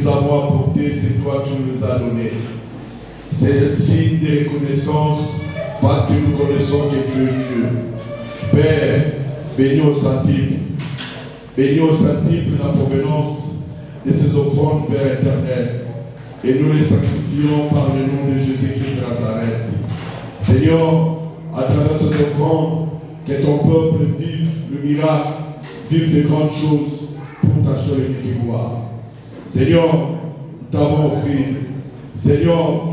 nous avons apporté, c'est toi qui nous as donné. C'est un signe de reconnaissance parce que nous connaissons que tu es Dieu. Père, bénis au centuple. Bénis au centuple la provenance de ces offrandes, Père éternel. Et nous les sacrifions par le nom de Jésus-Christ de Nazareth. Seigneur, à travers cette offrande, que ton peuple vive le miracle, vive de grandes choses pour ta seule et unique gloire. Seigneur, nous t'avons offert. Seigneur,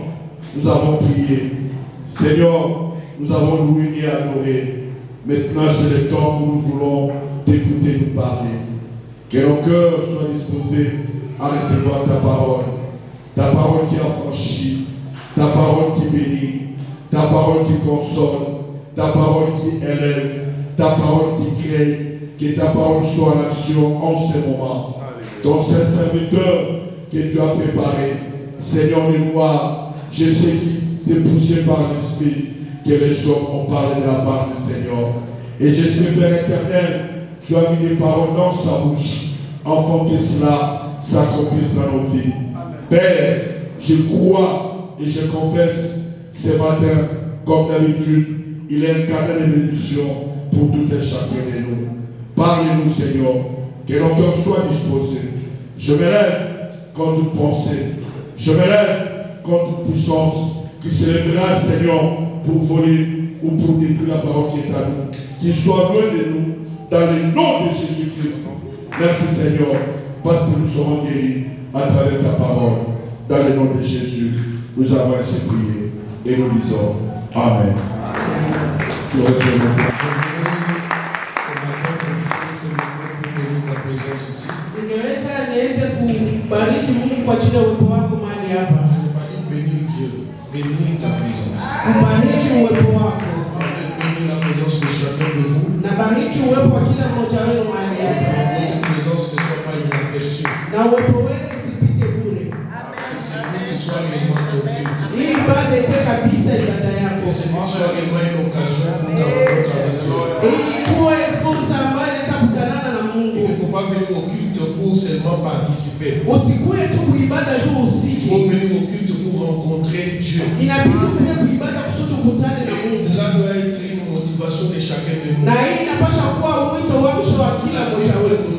nous avons prié. Seigneur, nous avons loué et adoré. Maintenant, c'est le temps où nous voulons t'écouter nous parler. Que nos cœurs soient disposés à recevoir ta parole qui affranchit, ta parole qui bénit, ta parole qui console, ta parole qui élève, ta parole qui crée. Que ta parole soit en action en ce moment. Ton saint serviteur que tu as préparé, Seigneur le roi, je sais qu'il s'est poussé par l'Esprit que les hommes ont parlé de la part du Seigneur. Et je sais, Père éternel, tu as mis des paroles dans sa bouche, afin que cela s'accomplisse dans nos vies. Père, je crois et je confesse ce matin, comme d'habitude, il est un canal de bénédiction pour tout et chacun de nous. Parlez-nous, Seigneur, que nos cœurs soient disposés. Je me lève contre toute pensée. Je me lève contre toute puissance qui se lèvera, Seigneur, pour voler ou pour détruire la parole qui est à nous. Qu'il soit loin de nous, dans le nom de Jésus-Christ. Merci, Seigneur, parce que nous serons guéris à travers ta parole. Dans le nom de Jésus, nous avons ainsi prié et nous disons Amen. Bariki Mungu kwa ajili ya uwepo wako mahali hapa. Bariki uwepo wako. Na bariki uwepo wa kila mmoja wenu mahali hapa. Na uwepo wenu usipite bure. Hii ibada iwe kabisa ibada yako. Hii kuwe fursa ambayo inaweza kutanana na Mungu. Il ne faut pas venir au culte pour seulement participer. Usikue tu kuibada juu usiki. Il faut venir au culte pour rencontrer Dieu. Inabidi kuja kuibada kusudi ukutane na Mungu. Cela doit être une motivation de chacun de nous. Na hii inapaswa kuwa wito wa mwisho wa kila mmoja wetu.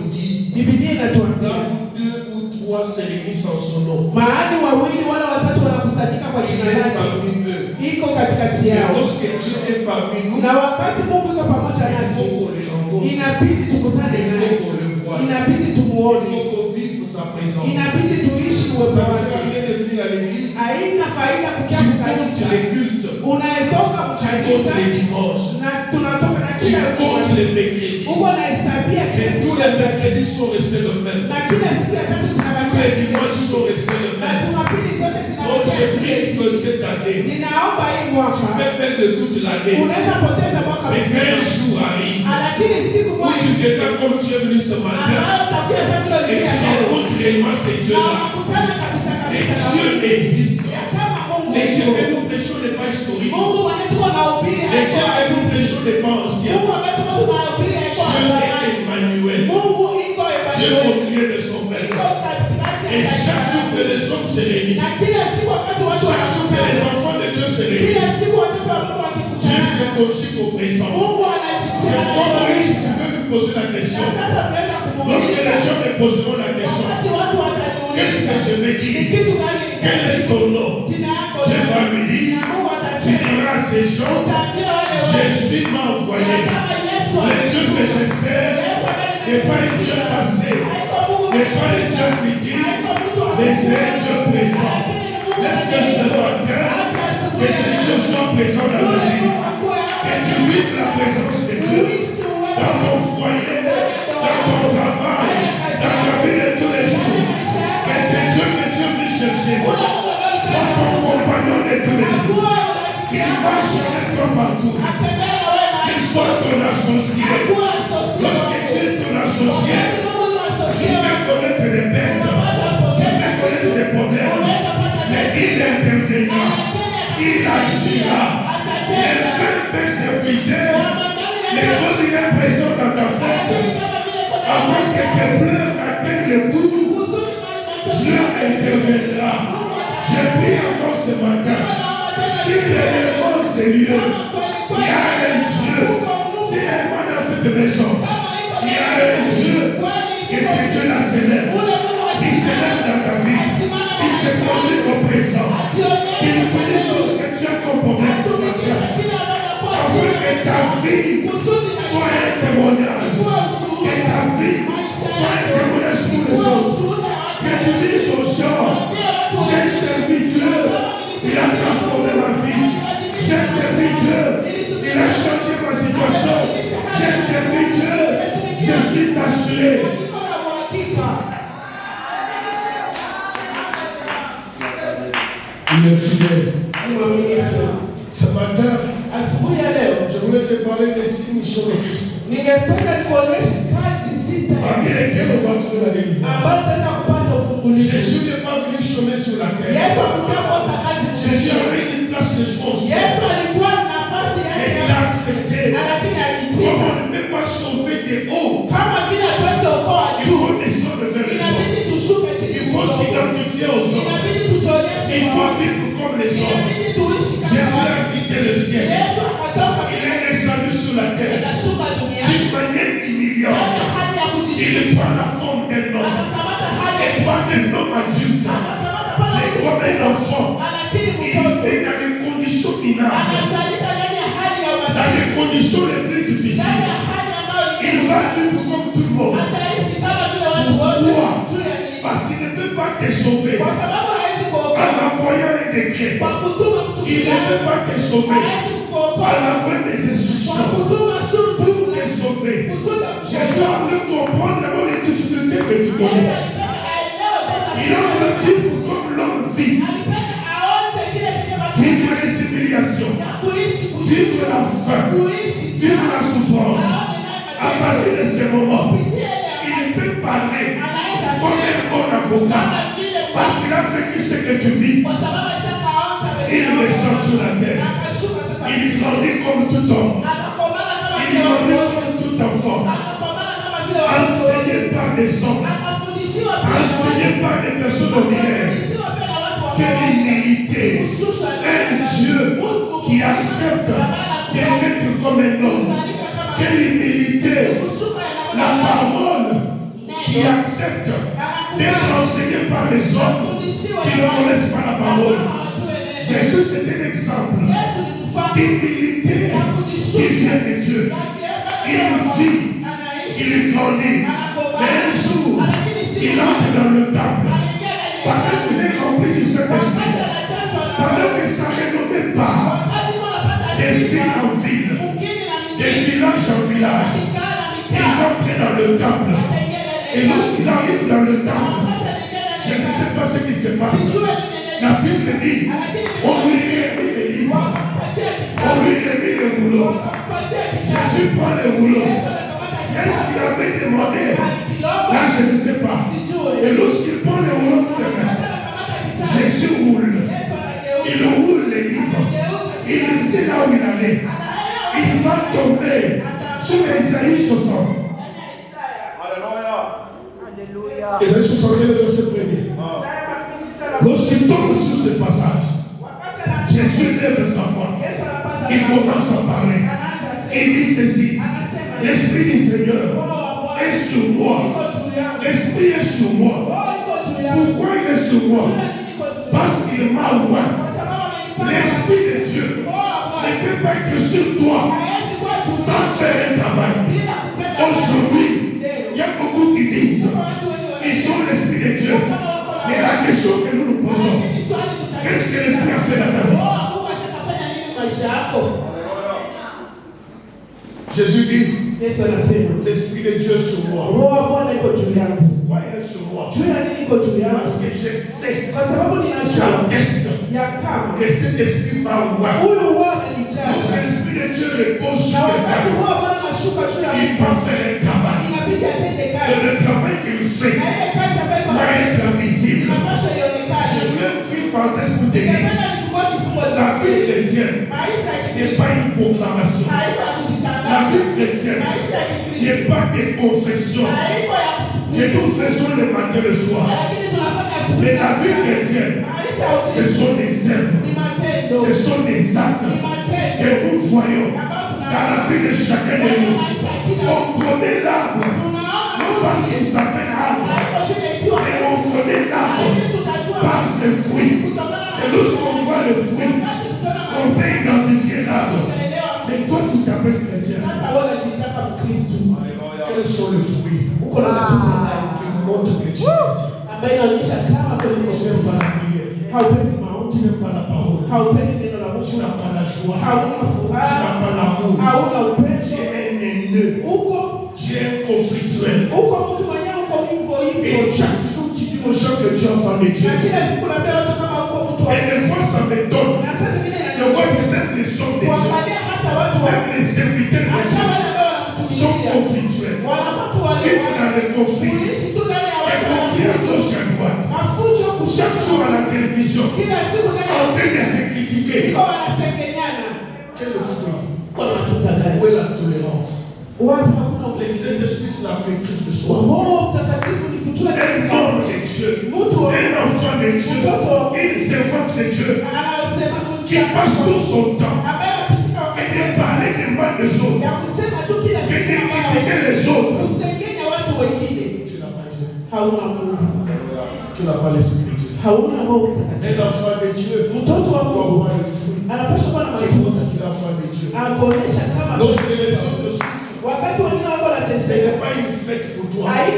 Biblia inatuambia là où deux ou trois se réunissent en son nom, mahali wawili wala watatu wanakusanyika kwa jina il est lake, parmi eux. iko katikati Et yao. lorsque Dieu est parmi nous, Na wakati Mungu iko pamoja il nasi, faut qu'on le rencontre. inabidi tukutane Il naye, faut qu'on le voie. inabidi Il tumuone, faut qu'on vive sa présence. inabidi tuishi uwepo Ça ne sert à wake. rien de venir à l'église. Haina faida kukia Tu comptes kukanisa, les cultes. unayetoka Tu comptes kukanisa les dimanches. na tunatoka na Tu kila comptes siku les mercredis. uko na hesabia kila Et siku tous les mercredis sont restés le même. na kila siku ya tatu Tous les zinabakia dimanches sont restés le na même. Jumapili zote Donc je zinabakia. prie que cette année, Ninaomba hii tu mwaka peux perdre toute l'année. unaweza poteza mwaka Mais mzima, qu'un jour arrive lakini siku où moja tu déclares comme tu es venu ce matin ambayo utakuwa sasa vile et tu ulivyo leo rencontres réellement ces na dieux-là. unakutana kabisa Et kabisa na Dieu Mungu. existe. Ya kama Mungu Les dieux yuko. que nous prêchons n'est pas historique. Mungu wetu anahubiri Les dieux que hapo. nous prêchons n'est pas ancien. Mungu wetu anahubiri hapo. Dieu est Emmanuel. Mungu iko Dieu Emmanuel. au milieu de son peuple. Iko katikati Et ya chaque jour que les hommes se na réunissent, kila siku wakati watu chaque jour que les wanakutana, enfants de Dieu se kila réunissent, siku watoto wa Mungu Dieu wakikutana, se conjugue au présent. Mungu C'est anajitia. pourquoi Moïse pouvait lui poser la question. Sasa tunaenda Lorsque les kumuuliza gens me poseront la question, wakati watu qu'est-ce que wataniuliza je vais ni dire? kitu gani Quel est ton nom? jina yako Dieu va ni lui dire, na Mungu tu atasema diras à ces gens, utaambia wale watu Jésus m'a envoyé. kama Yesu Le Dieu que je sers n'est pas un Dieu passé, n'est pas un Dieu futur, mais c'est un Dieu présent. Laisse que ce matin, que ces dieux soient présents dans nos vies. Que tu vives la présence de Dieu dans ton foyer, dans ton travail, dans ta vie de tous les jours. Que c'est Dieu que Dieu veut chercher. Sois ton compagnon de tous les jours. Qu'il marche avec toi partout. Qu'il soit ton associé. Lorsque tu es ton associé, tu peux connaître les pertes, tu peux connaître les problèmes, mais il interviendra, il agira. Les feux peuvent s'épuiser, mais quand il est présent dans ta fête, avant que tes pleurs atteignent le bout, Dieu interviendra. Je prie encore ce matin. Si réellement c'est lieu, il y a un Dieu. Si réellement dans cette maison, il y a un Dieu, que c'est Dieu la célèbre, qui célèbre dans ta vie, qui se projette au présent, qui nous finisse tout ce que tu as comme problème ce matin. Afin que ta vie soit un témoignage, que ta vie soit un témoignage pour les autres, que tu dises aux gens, j'ai servi Dieu, il a transformé ma vie, j'ai servi Dieu, il a changé ma situation, j'ai servi Dieu, je suis assuré. Il est fidèle. Ce matin, je voulais te parler des 6 missions de Christ. Parmi lesquelles on va trouver la délivrance. Jésus n'est pas venu chômer sur la terre. Jésus avait une place de choses. Et il a accepté. Comme on ne peut pas sauver des hauts, il faut descendre vers les hommes. Il faut s'identifier aux hommes. Il faut vivre comme les hommes. Jésus a quitté le ciel. Il est descendu sur la terre. D'une manière humiliante. Il prend la forme d'un homme. Et pas d'un homme adulte. Mais comme un enfant. Il est dans des conditions minables. Dans les conditions les plus difficiles. Il va vivre comme tout le monde. Pourquoi? Parce qu'il ne peut pas te sauver en envoyant un décret. Il ne peut pas te sauver en envoyant des instructions pour te sauver. Jésus a voulu comprendre d'abord les difficultés que tu connais. Il a voulu vivre comme l'homme vit. Vivre les humiliations, vivre la faim, vivre la souffrance. À partir de ce moment, il peut parler comme un bon avocat. Parce qu'il a vécu ce que tu vis. Il descend sur la terre. Il grandit comme tout homme. Il grandit comme tout enfant. Enseigné par des hommes. Enseigné par des personnes ordinaires. Quelle humilité. Un Dieu qui accepte d'être comme un homme. Quelle humilité. La parole qui accepte d'être enseigné par les hommes qui ne connaissent pas la parole. Jésus, c'est un exemple d'humilité qui vient de Dieu. Il vit, il grandit. Mais un jour, il entre dans le temple. Pendant qu'il est rempli du Saint-Esprit, pendant que sa renommée part, des villes en ville, des villages en village, il entre dans le temple. Et lorsqu'il arrive dans le temple, je ne sais pas ce qui se passe. La Bible dit, on lui remet les livres, on lui remet le boulot. Jésus prend le boulot. Est-ce qu'il avait demandé? Là, je ne sais pas. Et lorsqu'il prend le rouleau de ses mains, Jésus roule. Il roule les livres. Il sait là où il allait. Il va tomber sur Ésaïe 60. Ésaïe 61, verset 1er. Lorsqu'il tombe sur ce passage, Jésus lève sa voix. Il commence à parler. Il dit ceci: l'Esprit du Seigneur est sur moi. L'Esprit est sur moi. Pourquoi il est sur moi? Parce qu'il m'a oint. L'Esprit de Dieu ne peut pas être sur toi sans faire un travail. Aujourd'hui, il y a beaucoup qui disent ils ont l'Esprit de Dieu. Mais la question que nous nous posons, qu'est-ce que l'Esprit a fait dans ta vie? Jésus dit, l'Esprit de Dieu est sur moi. Pourquoi il est sur moi? Parce que je sais, j'atteste que cet esprit m'a oint. Lorsque l'Esprit de Dieu repose sur quelqu'un, il peut faire un travail. Et le travail qu'il fait doit être visible. Je voulais faire une parenthèse pour te dire, la vie chrétienne n'est pas une proclamation. La vie chrétienne n'est pas des confessions. que nous faisons le matin et le soir. Mais la vie chrétienne, ce sont des œuvres, ce sont des actes que nous voyons dans la vie de chacun de nous. On connaît l'arbre, non parce qu'il s'appelle arbre, mais on connaît l'arbre par ses fruits. C'est lorsqu'on voit le fruit qu'on peut identifier l'arbre. Mais toi, tu t'appelles chrétien. Quels sont les fruits qui montrent que tu es chrétien? Tu n'aimes pas la prière, tu n'aimes pas la parole, tu n'as pas la joie, tu n'as pas l'amour, tu es un haineux, tu es un conflictuel. Et chaque jour tu dis aux gens que tu es enfant de Dieu. Et des fois ça m'étonne de voir que même les hommes de Dieu, même les serviteurs de Dieu sont conflictuels. Vivent dans les conflits. Les conflits à gauche et à droite. Chaque jour à la télévision, en train de se critiquer. Quel est le fruit? Où est la tolérance? Les Saint-Esprit, c'est la maîtrise de soi. Un homme de Dieu, un enfant de Dieu, une servante de Dieu, qui passe tout son temps et de parler des mal des autres, et de critiquer les autres. Tu n'as pas Dieu. Tu n'as pas l'esprit de Dieu. Un enfant de Dieu doit avoir le fruit qui montre qu'il est enfant de Dieu. Lorsque les autres souffrent, ce n'est pas une fête pour toi, mais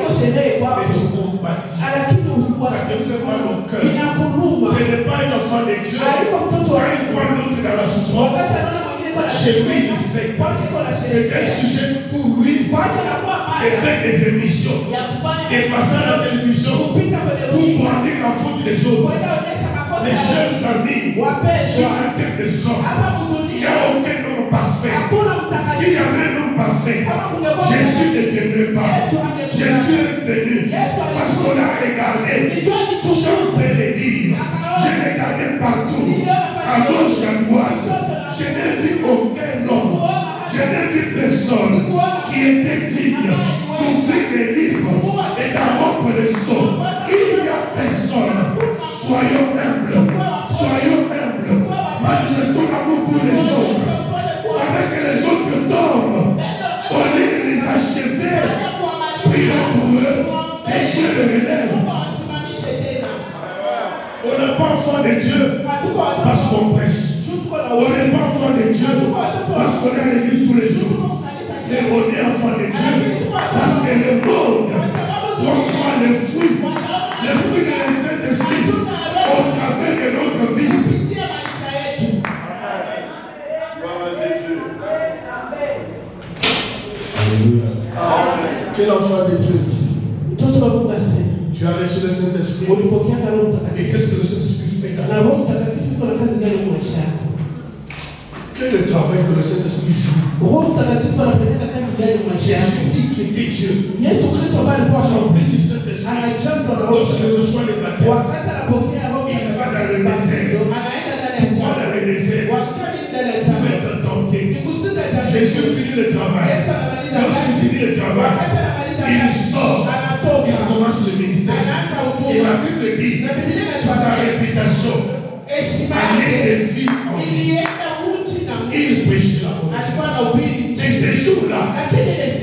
tu compatis. Ça te fait mal au cœur. Ce n'est pas un enfant de Dieu. Quand il voit l'autre dans la souffrance, chez lui il fête. C'est un sujet pour lui de faire des émissions, de passer à la télévision pour brandir la faute des autres. Les jeunes amis sur la tête des hommes. Il n'y a aucun homme parfait. S'il y avait un homme parfait, Jésus ne viendrait pas. Jésus est venu parce qu'on a regardé. Je peux le dire. J'ai regardé partout, à gauche, à droite. Je n'ai vu aucun homme. Je n'ai vu personne qui était digne d'ouvrir des livres et d'en les sceaux. Il n'y a personne. Soyons humbles. Soyons humbles. Manifestons l'amour pour les autres. Avec les autres tombent, au lieu de les achever, prions pour eux, que Dieu les relève. On n'est pas enfant de Dieu parce qu'on prêche. On n'est pas enfant de Dieu parce qu'on est à l'église tous les jours. Mais on est enfant de Dieu parce que le monde doit voir les fruits de Saint-Esprit au travers de notre vie. Alléluia. Quel enfant de Dieu dit? Tu as reçu le Saint-Esprit. Et qu'est-ce que le Saint-Esprit fait dans ta vie? Quel est le travail que le Saint-Esprit joue? Jésus dit qu'il était Dieu. Rempli du Saint-Esprit. Lorsque je reçois le baptême, il va dans le désert. Pourquoi dans le désert? Pour être tenté. Jésus finit le travail. Lorsqu'il finit le travail, il sort. Il commence le ministère. Et la Bible dit, sa réputation allait de vie en vie. Il prêchait la parole. Et ces jours-là,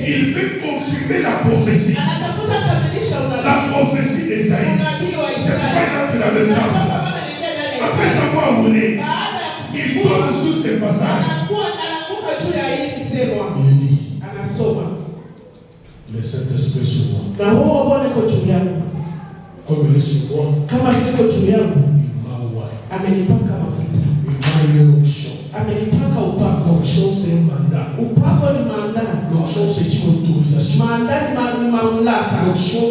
il veut confirmer la prophétie. La prophétie d'Ésaïe. C'est pourquoi il entre dans le temps. Après avoir roulé, il tombe sous ces passages. Il lit. Le Saint-Esprit sur moi. Comme il est sur moi, il m'a oué. Il m'a une onction. L'onction c'est un mandat. L'onction c'est une autorisation.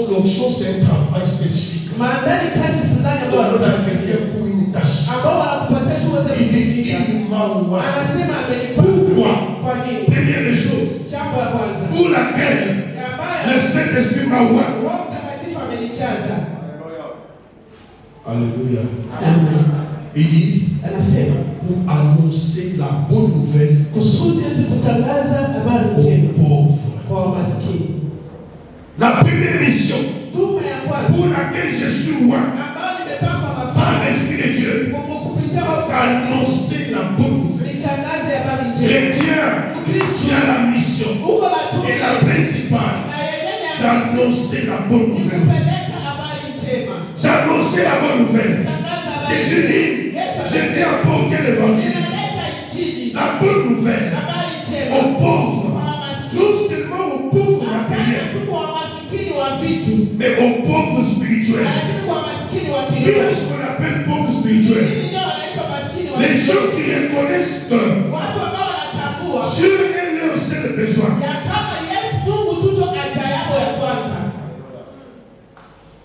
L'onction c'est un travail spécifique. On donne à quelqu'un pour une tâche. Il dit il m'a oué. Pourquoi? Première des choses pour laquelle le Saint-Esprit m'a oué. Alléluia. Il dit pour annoncer la bonne nouvelle aux pauvres. La première mission tume ya kwanza pour laquelle je suis roi ambayo nimepakwa par mafuta l'Esprit de Dieu, kwa kupitia Roho annoncer la bonne nouvelle. nitangaze habari njema. Chrétien, tu as la mission Uko na tume et la principale, na yenyewe c'est annoncer la bonne ni nouvelle. kupeleka habari njema. C'est annoncer la bonne nouvelle. Tangaza habari Jésus njema. dit, Yesu je viens apporter l'évangile, ninaleta injili, la bonne nouvelle habari njema aux pauvres, kwa maskini. non seulement aux pauvres matériels, Tu kwa maskini wa vitu, mais aux pauvres spirituels. lakini kwa maskini wa Qui kiroho. est-ce qu'on appelle pauvres spirituels? Hivi ndio wanaitwa maskini wa Les kiroho. gens qui reconnaissent que Watu ambao wanatambua Dieu est leur seul besoin. ya kama Yesu Mungu tuto haja yako ya kwanza.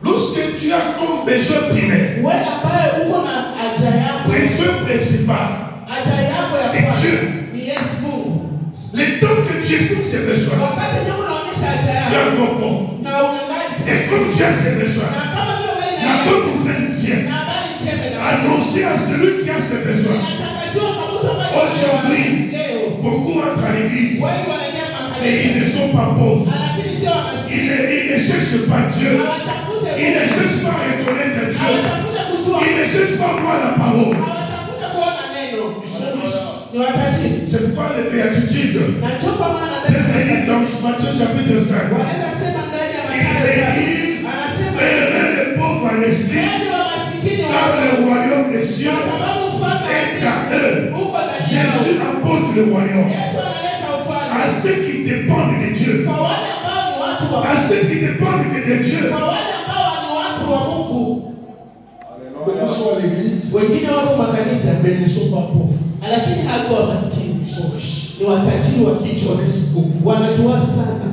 Lorsque tu as comme besoin primaire, Wewe ambaye uko na haja yako, besoin principal, haja yako ya c'est kwanza Dieu. ni Yesu Mungu. Le temps que tu écoutes ces besoins, Wakati Mungu anaonyesha haja tu yako as encore pauvre. na unangali tu. Et comme tu as ces besoins, Na kama vile wewe la na bonne nouvelle vient na habari njema na annoncer à celui qui a ses besoins. inatangaziwa kwa mtu ambaye Aujourd'hui, leo beaucoup entrent à l'église wengi wanaingia et makanisa ils ne sont pas pauvres. lakini sio maskini. Ils ne cherchent pas Dieu. Hawatafute Ils ne Mungu. cherchent pas à reconnaître Dieu. Hawatafute kujua. Ils ne cherchent pas à voir la parole. Hawatafute kuona neno. Ils sont riches. Ni watajiri. C'est pourquoi les béatitudes Na ndio kwa maana peuvent venir dans Matthieu chapitre 5. wanaweza sema ndani ya Il Mathayo est tatu. dit, Anasema heureux les pauvres en esprit, heri wa masikini wa car le royaume des cieux kwa sababu ufalme wa est à mbingu eux. uko ndani Jésus yao. apporte le royaume Yesu analeta à ufalme ceux qui dépendent de Dieu, kwa wale ambao ni watu wa à ceux qui dépendent de Dieu. kwa wale ambao ni watu wa Mungu. Beaucoup sont à l'église, Wengine wako makanisa mais ils ne sont pas pauvres. lakini hakuwa maskini. Ils sont riches. Ni watajiri wa Ils kichwa. connaissent beaucoup. Wanajua sana.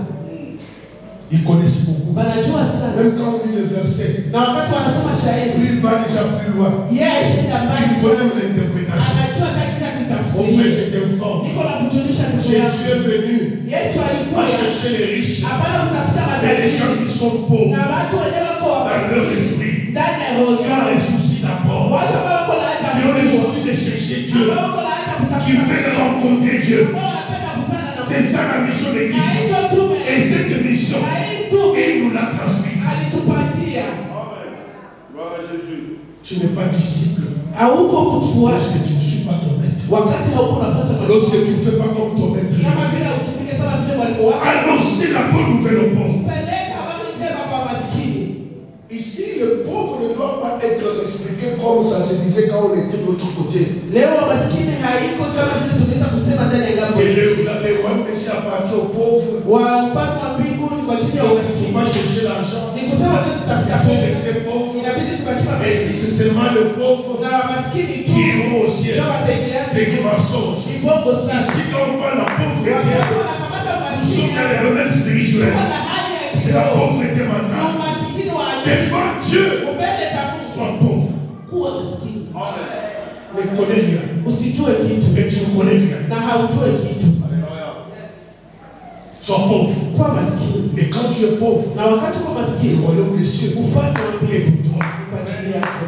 Ils connaissent beaucoup. Wanajua sana. Même quand on lit le verset, Na wakati wanasoma shairi, lui il va déjà plus loin. yeye aishinda mbali Il connaît sana. l'interprétation. Anajua kazi za Mon frère, kutafsiri. je t'informe. Niko na kujulisha ndugu Jésus yangu. est venu Yesu pas alikuwa chercher les riches, hapana kutafuta mais les matajiri gens qui sont pauvres na watu wenye wako dans leur wabasi esprit, ndani ya roho qui ont zao, les soucis d'abord, watu ambao wako na haja qui ont les kubwa, soucis de chercher Dieu, ambao wako na haja qui kutafuta, veulent rencontrer Dieu. ambao wanapenda kukutana na C'est Mungu. ça la mission de Na Christ. hiyo tume Et cette mission, na hii tume il nous l'a transmise. alitupatia. Tu n'es pas disciple Hauko kufuata lorsque tu ne suis pas ton maître. wakati hauko unafuata Lorsque mwalimu tu ne fais pas comme ton maître. kama vile utumike kama vile mwalimu wako. Annoncer la bonne nouvelle aux pauvres. Peleka habari njema kwa maskini. Ici, le pauvre ne doit pas être expliqué comme ça se disait quand on était de l'autre côté. Leo maskini haiko kama vile tunaweza kusema ndani ya ngambo. Et le royaume ici appartient aux pauvres. Wafalme wa mbinguni kwa ajili ya Donc il ne faut maskini. pas chercher l'argent. Ni kusema tu Il tutafuta faut pesa. rester pauvre. Inabidi tubakie Et maskini. c'est seulement le pauvre Na maskini tu qui iront au ciel. ndio wataingia C'est qui mensonge. kibongo sana. Ici, quand on parle de pauvreté, Wakati wanakamata nous maskini sommes dans le domaine spirituel. wana hali ya C'est la kiroho. pauvreté Na mentale. umaskini wa akili. Devant Dieu, Upende za Mungu. sois pauvre. Kuwa maskini. Ne connais rien. Usijue kitu Et tu ne connais rien. na haujue kitu. Sois pauvre. Kuwa maskini. Et quand tu es pauvre, Na wakati uko le maskini, royaume des cieux ufalme wa est mbingu pour toi. ni kwa ajili yako.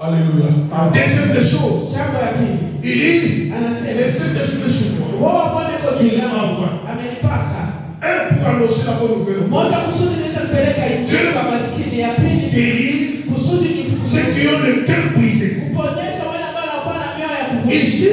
Alléluia. Deuxième des choses, Jambo la pili, il dit, anasema le Saint-Esprit sur moi. Roho wa Bwana yuko juu yangu, amenipaka. Un, pour annoncer la bonne nouvelle. Moja, kusudi niweze kupeleka injili kwa maskini. Ya pili, Guérir kusudi ceux qui ont le cœur brisé. kuponyesha wale ambao wanakuwa na mioyo ya kuvunjika. Ici,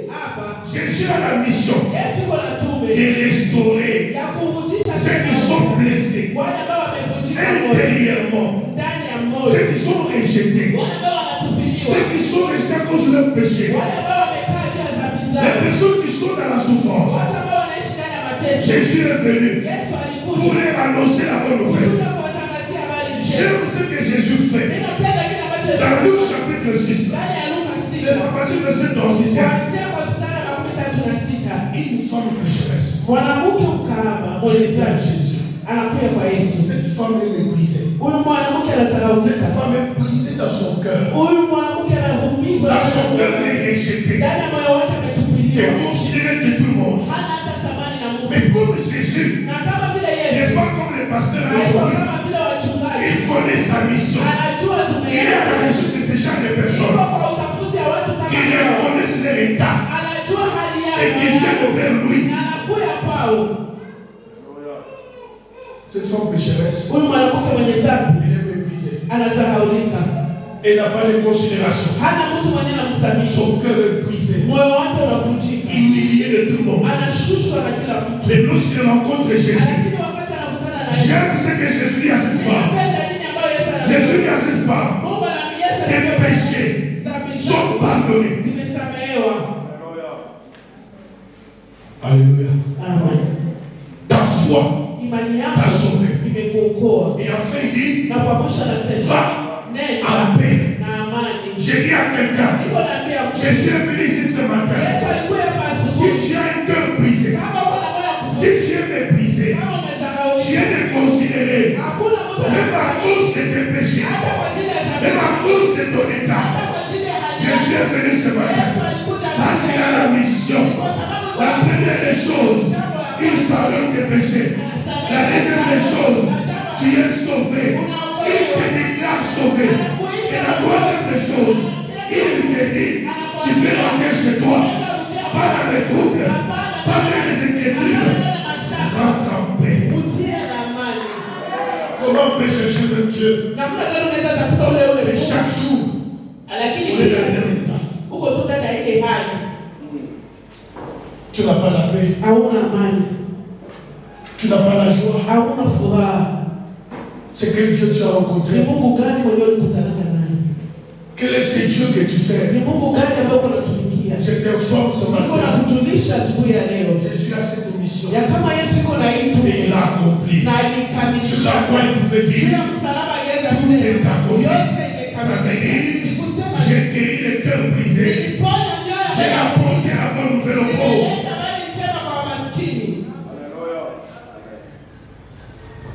Hapa Jésus a la mission Yesu yuko na tume de restaurer ya kuvunjisha ceux qui sont blessés wale ambao wamevunjika moyo, intérieurement, ndani ya moyo, ceux qui sont rejetés, wale ambao wanatupiliwa, ceux qui sont restés à cause de leur péché, wale ambao wamekaa juu ya dhambi les zao, personnes qui sont dans la souffrance. watu ambao wanaishi ndani ya mateso. Jésus est venu Yesu pour alikuja leur annoncer la bonne nouvelle. kusudi kuwatangazia habari njema. J'aime ce que Jésus fait. Ninapenda kile ambacho Yesu Dans Luc alifanya chapitre 6, ndani ya Luka de 6, la partie de 7 au 6e, kuanzia kwa mstari wa 36. une femme pécheresse Mwanamke mkaaba vient à mwerezaji Jésus. anakuja kwa Yesu. Cette femme est méprisée. Huyu mwanamke Cette anasaraufika, femme est brisée dans son cœur. huyu mwanamke anaumizwa, Dans son cœur, il est rejeté, ndani ya moyo wake il ametupiliwa, est considéré de tout le monde. hana hata thamani na Mungu. Mais comme Jésus Na kama vile n'est Yesu pas comme les pasteurs haiko d'aujourd'hui, kama vile wachungaji, il connaît sa mission. anajua tume Il est à la yake, recherche de ce genre de iko personnes kwa utafuti ya watu kama qui hao, reconnaissent leur état anajua hali et qui yao viennent vers lui. na anakuya kwao. femme pécheresse, Huyu mwanamke mwenye dhambi elle est méprisée. anasahaulika. Elle n'a pas de considération. Hana mtu mwenye anamsamisha. Son cœur est brisé. Moyo wake unavunjika. Humilié de tout le monde. Anashushwa na kila mtu. Mais lorsqu'il rencontre Jésus, Lakini wakati anakutana na Yesu, j'aime ce que Jésus dit à cette femme. anapenda nini ambayo Yesu anasema? Jésus dit à cette femme, Mungu anamwambia Yesu tes anasema, péchés dhambi sont zako pardonnés. zimesamehewa. Alléluia. Amen. Ta foi Imani t'a yako sauvé. imekuokoa. Et enfin, il dit, Na kwa mwisho anasema, va nenda en paix. na amani. J'ai dit à quelqu'un, Niko naambia mtu, Jésus est venu ici ce matin. Yesu alikuwa hapa Si asubuhi. tu as un cœur brisé, Kama uko na moyo si mkuu, tu es méprisé, kama tu umesahaulika, es déconsidéré, hakuna mtu même à anayekusamehe. cause de tes péchés, Hata kwa ajili ya dhambi même à zako, cause de ton état, hata kwa ajili ya hali Jésus yako, est venu ce matin. Yesu alikuja Parce qu'il a la mission. kwa sababu La première des choses, il pardonne tes péchés. La deuxième des choses, tu es sauvé. Il te déclare sauvé. Et la troisième des choses, il te dit, tu peux rentrer chez toi. Pas dans les troubles, pas dans les inquiétudes. Rentre en paix. utie na amani. Comment on peut chercher le Dieu? Namna gani unaweza tafuta ule ule Mais Mungu? chaque jour, Lakini on est dans un état. uko tu ndani ya ile hali, Tu n'as pas la paix, hauna amani, tu n'as pas la joie. hauna furaha. C'est quel Dieu tu as Ni rencontré? Mungu gani mwenyewe ulikutana naye? Quel est ce Dieu que tu sais? Ni Mungu gani ambaye unatumikia? Je t'informe ce Niko matin. nakujulisha asubuhi ya leo Jésus a cette mission. ya kama Yesu yuko na hii Et tume il a accompli. na Sur alikamilisha. la croix, il pouvait Juu ya dire, msalaba angeweza tout kusema, est accompli. yote Ça veut imekamilika. dire, Ni kusema j'ai guéri les cœurs brisés. niliponya mioyo J'ai ya apporté la bonne nouvelle aux pauvres. nilileta habari njema kwa maskini.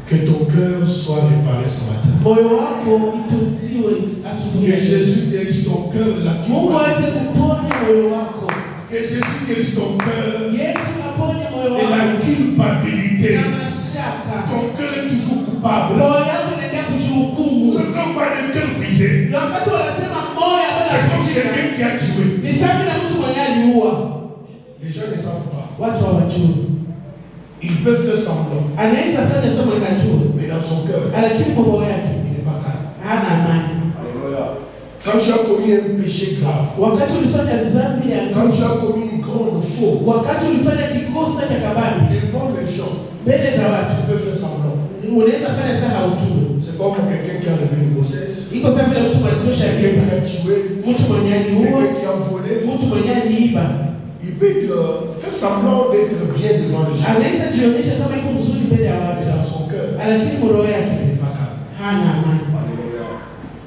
Que ton cœur soit réparé ce matin. Moyo wako itunziwe asubuhi Que ya leo. Jésus guérisse ton cœur là qui Mungu bat. aweze kuponya moyo wako. Que Jésus guérisse ton cœur Yesu aponye moyo et la wako culpabilité. na mashaka. Ton cœur est toujours coupable. Roho yako inaendelea kujihukumu. Ce qu'on parle de cœur brisé, Na wakati wanasema moyo ambao c'est comme unavunjika, quelqu'un qui a tué. ni sawa na mtu mwenye aliua. Les gens ne savent pas. Watu hawajui. Ils peuvent faire semblant. Anaweza fanya sema anajua, Mais dans son cœur, lakini kwa roho yake il n'est pas calme. hana amani. Quand tu as commis un péché grave, Wakati ulifanya dhambi ya quand tu as commis une grande faute wakati ulifanya kikosa cha kabari devant les gens, mbele za watu, tu peux faire semblant. unaweza fanya sana haujui. C'est comme quelqu'un qui a levé une grossesse, Iko sawa vile mtu malitosha quelqu'un mimba, qui a tué, mtu mwenye aliua, quelqu'un qui a volé. mtu mwenye aliiba, Il peut faire semblant d'être bien devant les gens. anaweza jionyesha kama iko mzuri mbele ya Mais watu, dans son cœur, lakini kwa roho il yake n'est pas calme. hana amani.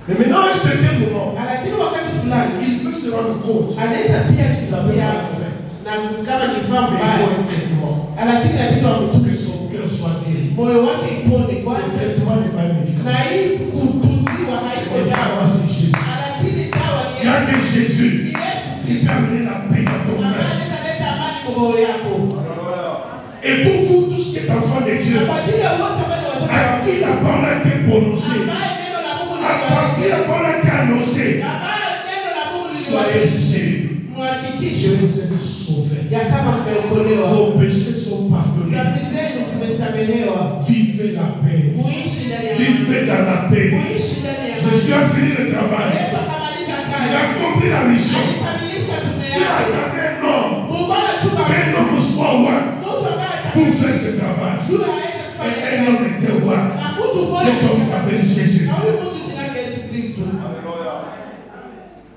Mais maintenant, à un certain moment, Lakini wakati fulani il peut se rendre compte anaweza pia qu'il avait kufikia mal fait. na kama ni vaa Mais il mbaya, faut un traitement. lakini inabidi Pour wamtume que son cœur soit guéri. moyo wake ipone Ce kwanza, traitement n'est pas un na médicament. hii kutunziwa haiko Le dawa, médicament, c'est Jésus. lakini dawa ni Il y a Yesu. que Jésus Ni Yesu qui peut amener la paix dans ton ambaye cœur. ataleta amani kwa roho yako. Et pour vous, tous qui êtes enfants de Dieu, Na kwa ajili ya wote ambao ni watoto à wa qui la parole a été prononcée, ambaye neno la Mungu à qui la parole a été annoncée, ambaye neno la Mungu soyez sûrs, je muhakikishe vous ai sauvé. ya kama mmeokolewa, Vos péchés sont pardonnés. dhambi zenu zimesamehewa, Vivez la paix. muishi ndani ya Vivez dans la paix. muishi ndani ya Jésus a fini le travail. Yesu akamaliza Il kazi, a accompli la mission. alikamilisha tume Tu yake. attendais un homme, Mungu anachukua qu'un homme soit roi mtu ambaye pour faire ce travail. atajua aweze Et kufanya un kazi. homme était roi. Na mtu mmoja Cet homme s'appelle Jésus. na huyu mtu jina lake Yesu Kristo.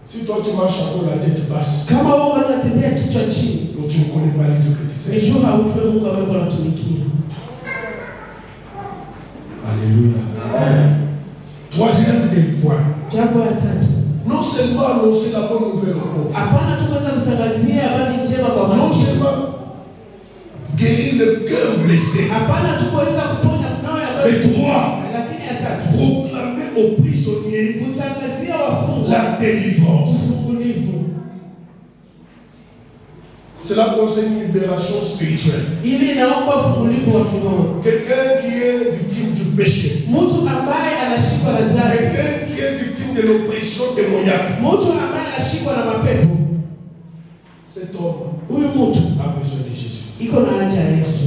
Si toi tu marches encore la tête basse, Kama wewe unatembea kichwa chini, donc tu ne connais pas les Dieu que tu sais. ni jua haujue Mungu ambaye unatumikia. Alléluia. Troisième des points. Jambo la tatu, Non seulement annoncer la bonne nouvelle aux pauvres, hapana tu kuweza kutangazia habari njema kwa non maskini, seulement guérir le cœur blessé, hapana tu kuweza kuponya mioyo ambayo, mais trois, lakini ya tatu, proclamer aux prisonniers kutangazia wafungwa la délivrance. ufungulivu. Cela concerne une libération spirituelle. Ili inaomba ufungulivu wa kiroho. Quelqu'un qui est victime du péché, Mtu ambaye anashikwa na dhambi, quelqu'un qui est victime de l'oppression démoniaque, mtu ambaye anashikwa na mapepo, cet homme huyu mtu a besoin de Jésus. iko na haja ya Yesu.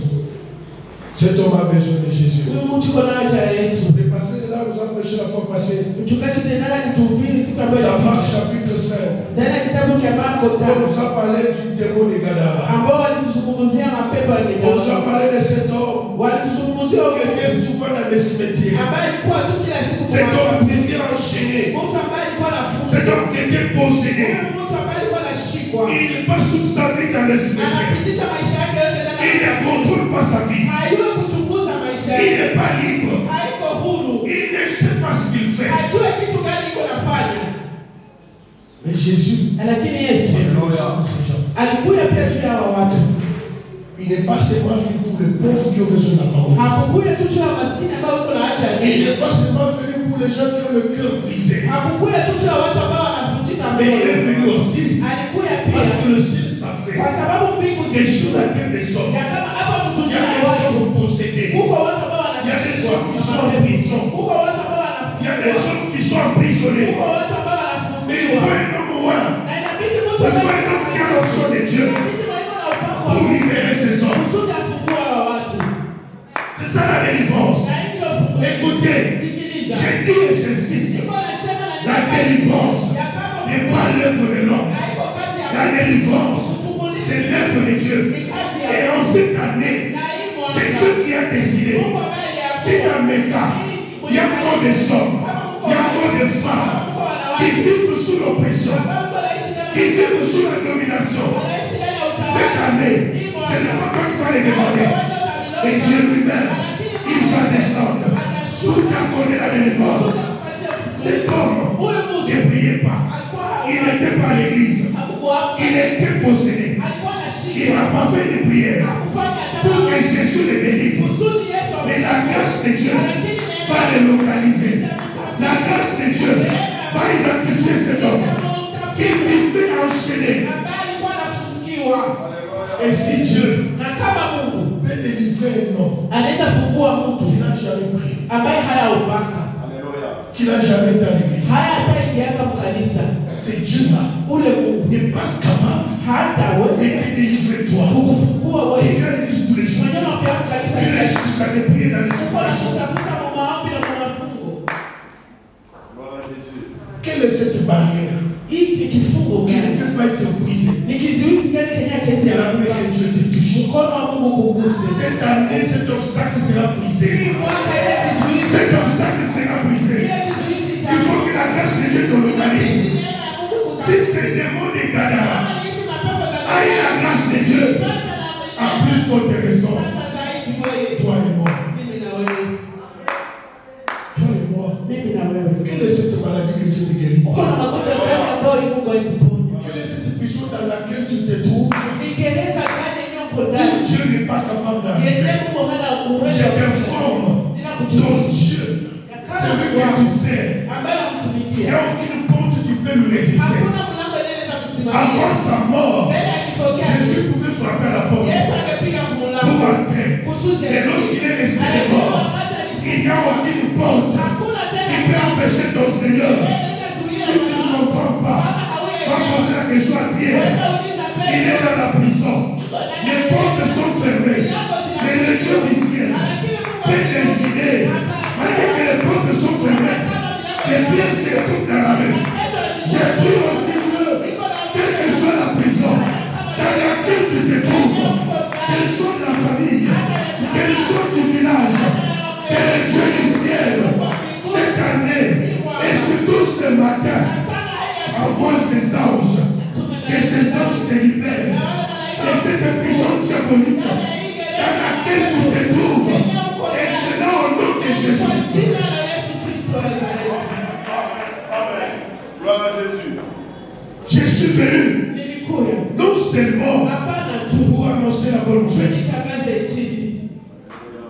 Cet homme a besoin de Jésus. Huyu mtu iko na haja ya Yesu. Le pasteur de là nous a prêché la fois passée. Mchungaji tena alituhubiri siku ambayo Dans Marc ilipita. chapitre 5. Ndani ya kitabu cha Marko On 5 nous a parlé du démon de Gadara. ambao walituzungumzia mapepo ya On nous a Gadara. parlé de cet homme Walituzungumzia qui était souvent dans des cimetières. ambaye alikuwa tu kila siku Cet kwa homme qui était enchaîné. mtu ambaye alikuwa anafungwa. Cet homme qui était possédé. Mtu ambaye alikuwa anashikwa. Il passe toute sa vie dans les cimetières. Anapitisha maisha yake yote ndani Il ne ya contrôle pas sa vie. hayuwe kuchunguza maisha Il yake. n'est pas libre. Haiko huru. Il ne sait pas ce qu'il fait. Ajue kitu gani iko nafanya. Mais Jésus Lakini Yesu est venu sur ces gens. alikuja pia juu ya hawa watu. Il n'est pas seulement venu pour les pauvres qui ont besoin de la parole. Hakukuja tu juu ya maskini ambao iko na haja ya Il neno. n'est pas seulement venu pour les gens qui ont le cœur brisé. Hakukuja tu juu ya watu ambao wanavunjika Mais il est moyo. venu aussi Alikuja parce pia que le ciel savait kwa sababu mbingu que sur la terre des hommes, ya kama hapa il y mtujia a des watu hommes possédés. huko watu ambao Il y a des wanashikwa hommes qui sont en prison. huko watu ambao Il y a des wanafungwa hommes qui sont emprisonnés. huko watu ambao Mais il faut wanafungiwa un homme roi. na inabidi mtu Il faut un homme qui a l'onction de Dieu inabidi waiko na upako pour wa libérer ces hommes. kusudi afungua wa watu C'est ça la délivrance. na hicho fungu Écoutez, sikiliza j'ai dit et j'insiste, niko nasema na la délivrance ya kama n'est pas l'œuvre de l'homme. haiko kazi ya La délivrance, kufunguliwa c'est l'œuvre de Dieu. ni kazi Et ya en cette année, na hii c'est mwaka Dieu qui a décidé. Mungu ambaye Si dans mes cas, il y a encore des hommes, il y a encore des femmes qui vivent sous l'oppression, qui vivent sous la domination, cette année, ce n'est pas toi qui vas les demander. Et Dieu lui-même, il va descendre pour t'accorder la délivrance. Cet homme ne priait pas. Il n'était pas à l'église. Il était possédé. Il n'a pas fait de prière pour que Jésus le délivre. Mais la grâce de Dieu va le localiser. La grâce de Dieu va identifier cet homme qui vivait enchaîné. Et si Dieu na kama Mungu peut délivrer un homme anaweza fungua mtu qui n'a jamais prié, ambaye hana upaka qui n'a jamais été à l'église, haya hata ingiaka mkanisa, c'est Dieu-là ule Mungu n'est pas capable hata de wewe te délivrer toi. kukufungua Qui wewe vient à l'église tous les jours. mwenyewe pia mkanisa Il est jusqu'à te prier dans les uko na situations. kutafuta kwa maombi na kwa mafungo. Quelle est cette barrière Hiki kifungo qui ne gani? peut pas être brisée? Ni kizuizi gani kenye kesi C'est ya la main Mungu? que Dieu te touche. Mkono wa Mungu kuguse. Cette année, cet obstacle sera brisé. Hii mwaka ile kizuizi cet obstacle sera brisé. ile kizuizi cha Il faut que la grâce de Dieu te localise. Hizi neema ya Mungu Si kutafuta. c'est le démon de Gadara Kama hizi mapepo za a eu la grâce de Dieu, à plus forte raison, sasa zaidi wewe Toi et moi. mimi na wewe Toi et moi. mimi na wewe Quelle est cette maladie que Dieu te guérit? uko na magonjwa gani ambayo Mungu hawezi ponya? Quelle est cette prison dans laquelle tu te trouves? Ni gereza gani yenye uko Où ndani? Dieu n'est pas capable Yenye d'arriver. Mungu hana uwezo Je wa kufanya. t'informe, Ninakujulisha ton Dieu, celui que tu sais, ambaye il n'y namtumikia. a aucune porte qui peut lui résister. Hakuna mlango inaweza kusimamia. Avant sa mort, Mbele ya kifo chake, Jésus pouvait frapper à la porte Yesu angepiga pour mlango entrer. kusudi Et lorsqu'il est resté Alikuwa mort, wakati il n'y a aucune porte hakuna qui tena peut empêcher ton Seigneur. Si tu ne comprends pas, va poser la question à Pierre. Il est dans la prison. Les portes sont fermées. Mais le Dieu du ciel peut décider, malgré que les portes sont fermées, que Pierre se retrouve dans la rue. J'ai pris aussi Dieu, quelle que soit la prison dans laquelle tu te trouves, qu'elle soit de la famille, qu'elle soit du village, que le Dieu du ciel, cette année, et surtout ce matin, envoie ses anges, que ces anges te libèrent de cette prison diabolique dans laquelle tu te trouves. Et cela au nom de Jésus. Jina la Yesu Kristo wa Nazareti. gloire à Jésus. Je suis venu Nilikuja non seulement hapana tu pour annoncer la bonne nouvelle, nitangaze injili,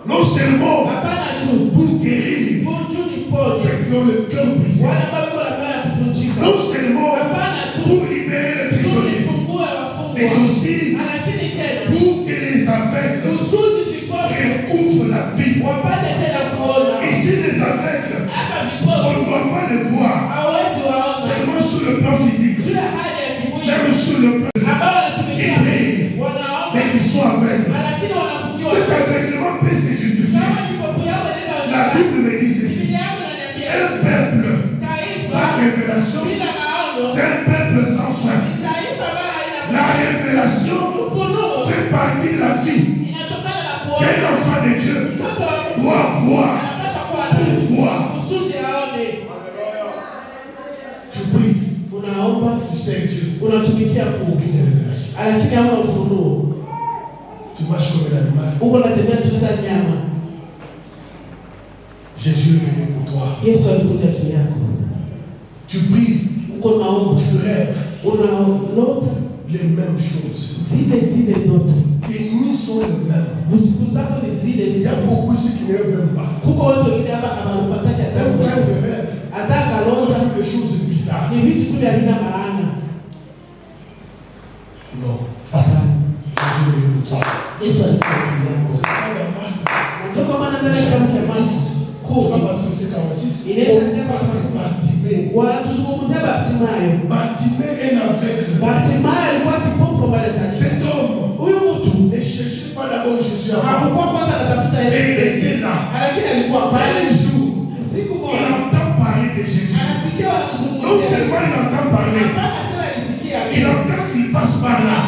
non seulement hapana tu pour guérir Mungu niponye ceux qui ont le cœur brisé, wale ambao wako na moyo ya kuvunjika, non seulement hapana tu pour libérer les prisonniers, nifungue mais wafungwa, aussi lakini tena pour que les aveugles kusudi vipofu recouvrent la vie. wapate tena kuona. Ici, les aveugles, Hapa on vipofu ne doit pas les voir hawezi waona seulement sur le plan physique, juu ya hali ya kimwili, même révélation, c'est un peuple sans fin. La révélation fait partie de la vie qu'un enfant de Dieu doit voir pour voir. Tu pries, tu sais Dieu, aucune révélation. Tu marches comme un animal. Jésus est venu pour toi. Tu pries, tu rêves les mêmes choses. Tes nuits sont les mêmes. Il y a beaucoup de ceux qui ne rêvent même pas. Même quand ils rêvent, ils des choses bizarres. Non. Jésus est venu pour toi. C'est pas Matthieu 46. Bartimée est aveugle. Cet homme ne cherchait pas d'abord Jésus avant. Et il était là. Mais les jours, il entend parler de Jésus. Non seulement il entend parler, il entend qu'il passe par là.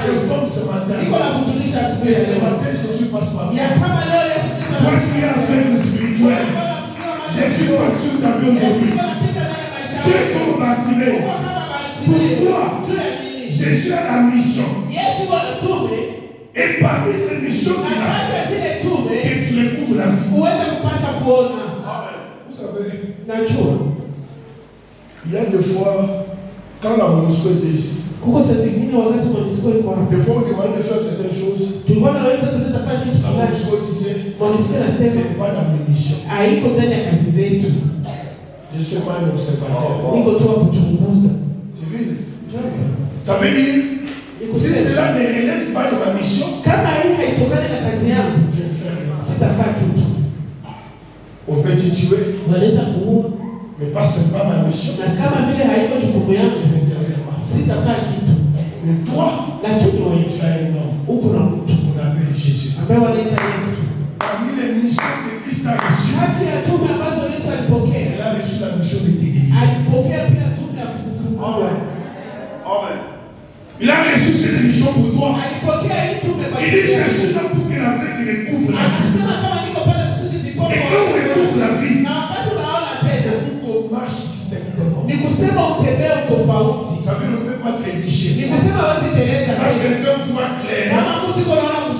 Je te forme ce matin. Et ce matin, Jésus passe par là. Toi qui es aveugle spirituel, Jésus passe sur ta vie aujourd'hui. Tu es comme Bartimée. Pourquoi Jésus a la mission. Et parmi ces missions qu'il a, que tu découvres la vie. Vous savez, il y a des fois, quand la MONUSCO était ici, des fois on demandait de faire certaines choses. La MONUSCO disait, ce n'est pas dans mes missions. Je ne suis pas un observateur. C'est vrai. Ça veut dire, si cela ne relève pas de ma mission, je ne fais rien. On peut te tuer, mais pas seulement ma mission. Je n'interviens pas. Mais toi, tu as un homme. On appelle Jésus. Parmi les missions que Christ a reçues, elle a reçu la mission de t'église. Il a reçu cette mission pour toi. Il dit, je suis là pour que l'aveugle découvre la vie. Et quand on découvre la vie, c'est pour qu'on marche distinctement. Ça veut ne peut pas trébucher. Quand quelqu'un voit clair,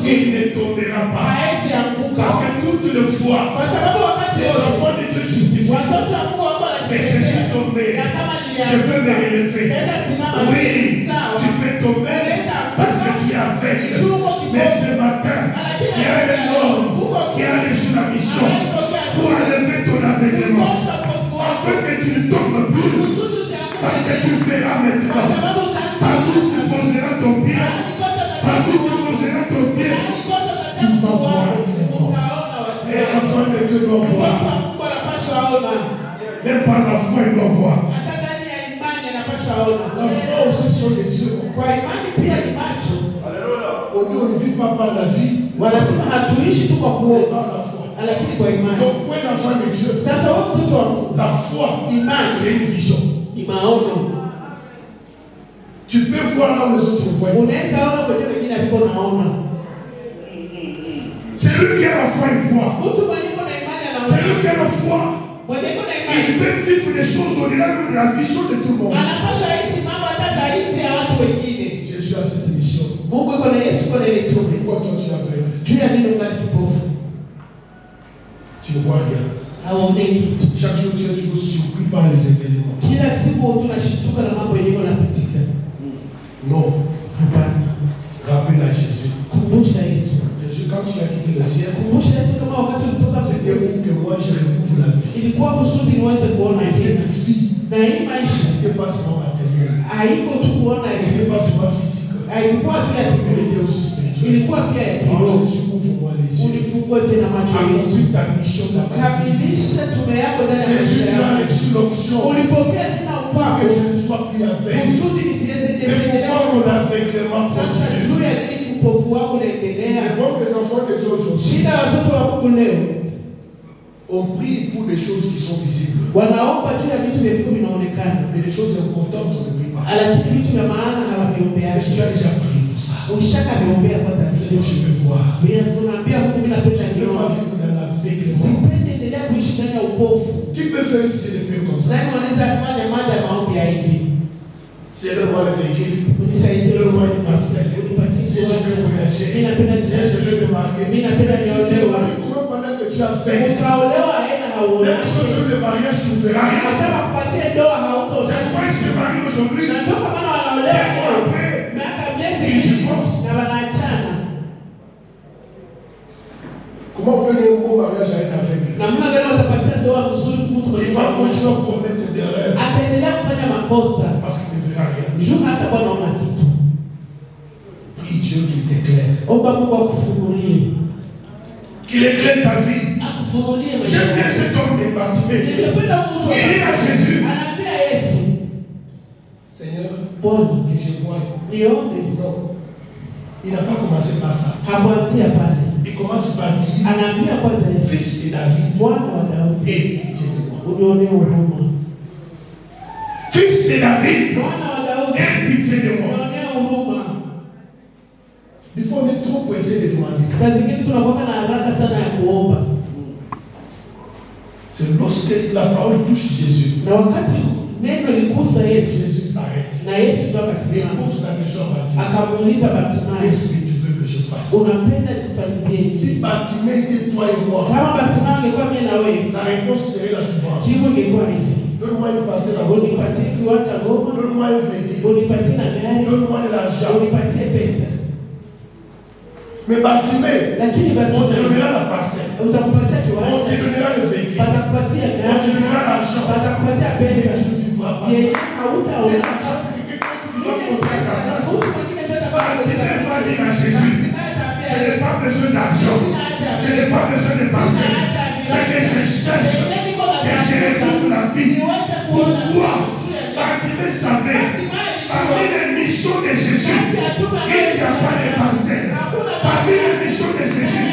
il ne tombera pas. Parce que toutes les fois, les enfants de Dieu justifient. Mais je suis tombé. Je peux me relever. Oui, tu peux tomber parce que tu es aveugle. Mais ce matin, il y a un homme qui a reçu la mission pour enlever ton aveuglement. Afin que tu ne tombes plus. Parce que tu verras maintenant. Partout tu poseras ton pied. Partout tu poseras ton pied. Tu vas voir. Et l'enfant de Dieu doit voir. Même par la foi, il doit voir. La foi aussi sont les yeux. On ne vit pas par la vie, mais par la foi. Donc, pour un enfant de Dieu, la foi, c'est une vision. Tu peux voir là où les autres voient. C'est lui qui a la foi, il voit. C'est lui qui a la foi. Il peut vivre des choses au-delà de la vision de tout le monde. Jésus a cette mission. Pourquoi toi tu as fait? Tu ne vois rien. Chaque jour tu es toujours surpris par les événements. Non. Rappelle à Jésus. Jésus, quand tu as quitté le ciel, c'était pour que moi je recouvre la vie. Et cette vie n'était pas seulement matérielle. Elle n'était pas seulement physique. Elle était aussi spirituelle. Alors Jésus, ouvre-moi les yeux. Accomplis ta mission d'abord. Jésus, tu as reçu l'option pour que je ne sois plus aveugle. Mais pourquoi mon aveuglement continue? Et donc les enfants de Dieu aujourd'hui, On prie pour des choses qui sont visibles. Wanaomba juu ya vitu vya Mungu vinaonekana. Mais les choses importantes, on ne prie pas. Lakini vitu vya maana hawaviombea. Est-ce que tu as déjà prié pour ça? Ukishaka viombea kwanza. Seigneur, je veux voir. Bila tunaambia Mungu mimi napenda Je ne veux nione. pas vivre dans la vie. Sipende endelea kuishi ndani ya upofu. Qui peut faire si je le fais comme ça? Nani wanaweza kufanya mada ya maombi ya hivi? Seigneur, le véhicule. Unisaidie. Donne-moi une parcelle. Unipatie. Si je veux voyager. Mimi napenda Si je veux me marier. Mimi napenda niolewe. Comment pendant que tu as fait? Utaolewa aina hauoni. Même si on le mariage, tu ne feras rien. Hata kupatia ndoa hauto. C'est pourquoi ils se marient aujourd'hui. Natoka kama wanaolewa miaka miezi na wanaachana. Comment on peut donner un beau mariage à un aveugle? Namna gani watapatia ndoa nzuri mtu mwenye Il va continuer à commettre des erreurs. Ataendelea kufanya makosa. Parce qu'il ne verra rien. Juu hata kwa naona kitu. Prie Dieu qu'il t'éclaire. Omba Mungu akufunulie. Qu'il éclaire ta vie. Akufunulie. J'aime bien cet homme de Bartimée. Il dit à Jésus. Anaambia Yesu. Seigneur, Bwana, que je voie. nione. Non. Il n'a pas commencé par ça. Hakuanzia pale. Il commence par dire. Anaambia kwanza Yesu. Fils de David. Mwana wa Daudi. Et pitié de moi. Unione huruma. Fils de David. Mwana wa Daudi. Et pitié de moi. Unione huruma. Il faut être trop pressé de demander. Saa zingine tunakuwa na haraka sana ya kuomba. C'est lorsque la parole touche Jésus. Na wakati neno ligusa Yesu, Jésus s'arrête. na Yesu ndo Il akasimama. pose la question à Bartimée. Akamuuliza Bartimayo, Qu'est-ce que tu veux que je fasse? unapenda nikufanyizie? Si Bartimée était toi et moi, Kama Bartimayo angekuwa mimi na wewe, la réponse serait la suivante. jibu ingekuwa hivi: Donne-moi une parcelle à Goma. unipatie kiwanja Goma, Donne-moi un véhicule. unipatie na gari, Donne-moi de l'argent. unipatie pesa. Mais Bartimée, Lakini on te Bartimayo donnera la parcelle. utakupatia On te kiwanja, donnera le véhicule. watakupatia On te gari, donnera l'argent. watakupatia Mais pesa. tu ne vivras pas Yeye ça. C'est hautaona. l'argent, c'est que quelqu'un qui doit compter ta place. Mtu mwingine ndio atakuwa Bartimée va dire à Jésus, je n'ai pas besoin d'argent. Je n'ai pas besoin de parcelle. C'est que je cherche et je retrouve la vie. Pourquoi? Bartimée savait, parmi les missions de Jésus, il n'y a pas de parcelle. Parmi les missions de Jésus,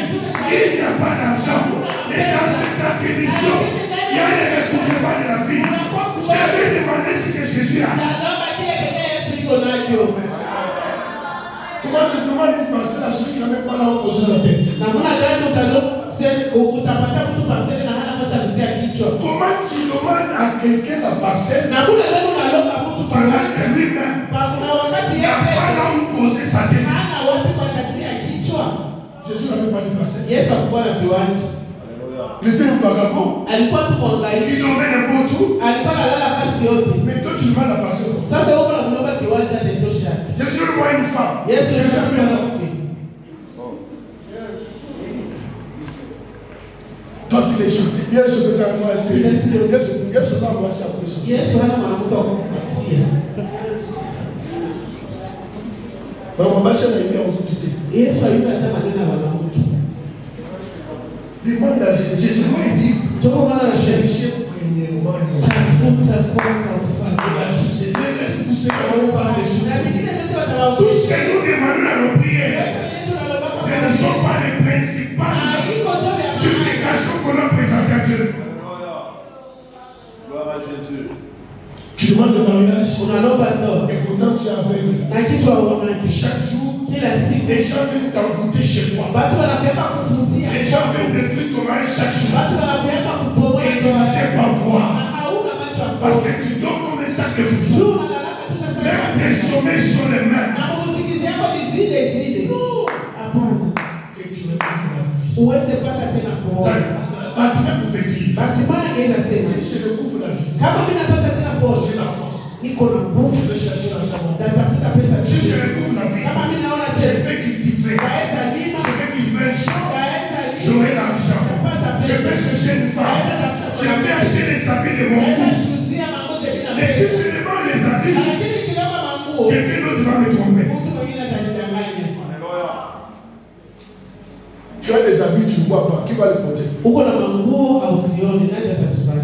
il n'y a pas d'argent. Mais dans ces attributions, il y a le recouvrement de la vie. Je vais demander ce que Jésus a. Comment tu demandes une parcelle à celui qui n'a même pas là où poser la tête? Namna gani utapata mtu parcelle na hana pesa kutia kichwa? Comment tu demandes à quelqu'un la parcelle Namna gani unalomba mtu pendant que lui-même kuna wakati n'a yeye pas là où poser sa tête? hana wapi kwa katia kichwa? Jésus n'avait pas de parcelle. Yesu hakuwa na viwanja. Il était un vagabond. Alikuwa tu mwangaika. Il dormait n'importe où. Alikuwa analala nafasi yote. Mais toi tu demandes la parcelle. Sasa wewe unaomba kiwanja netosha. Jésus voit une femme. Yesu Jésus avait une femme. Toi tu les choses. Yesu pesa moi c'est. Yesu là moi c'est après ça. Yesu hana mwanamke wa kukupatia. Donc on va chercher les biens au tout. Yesu hayuko hata maneno ya mwanamke. Demande à Jésus, il dit, Tuko mara na cherchez premièrement le tafuta kwanza ufalme. et la justice. Laisse tout ce qu'on parle dessus. Na vingine vyote watawaona. Tout ce que nous demandons dans nos prières, ce ne sont pas les principales supplications qu'on a présentées à Dieu. Gloire à Jésus. Tu demandes le mariage Unalomba ndoa. et pourtant tu es aveugle. Na kitu hauonaki. Chaque jour, Kila siku les gens viennent t'envoûter chez toi. watu wanapenda kuvutia. Les gens viennent détruire ton mari chaque jour. Watu wanapenda kubomoa Et tu ne sais pas voir. na hauna macho ya Parce kuona. que tu dors comme un sac de foufou. Juu unalala tu sasa. Même tes sommeils sont les mêmes. Na usingizi yako ni zile zile. Hapana. Et tu retrouves la vie. Uweze pata tena kuona. Bartimée pouvait dire, Bartimayo angeweza sema, si je retrouve la vie, kama mimi napata tena j'ai posho, la force. niko na nguvu, Je vais chercher l'argent. natafuta pesa. Si je retrouve la vie, Kama mimi naona je tena, vais cultiver. kaenda lima, Je vais cultiver un champ. kaenda lima, J'aurai l'argent. napata Je vais pesa. chercher une femme. Je vais acheter les habits de mon Naenda cou. shuzia manguo zingine Mais si mbele. je demande les habits, Lakini nikiomba manguo, quelqu'un d'autre va me tromper. mtu mwingine atanidanganya. Tu as des habits, tu ne vois pas. Qui va les porter? Uko na manguo hauzioni, nani atasubiri?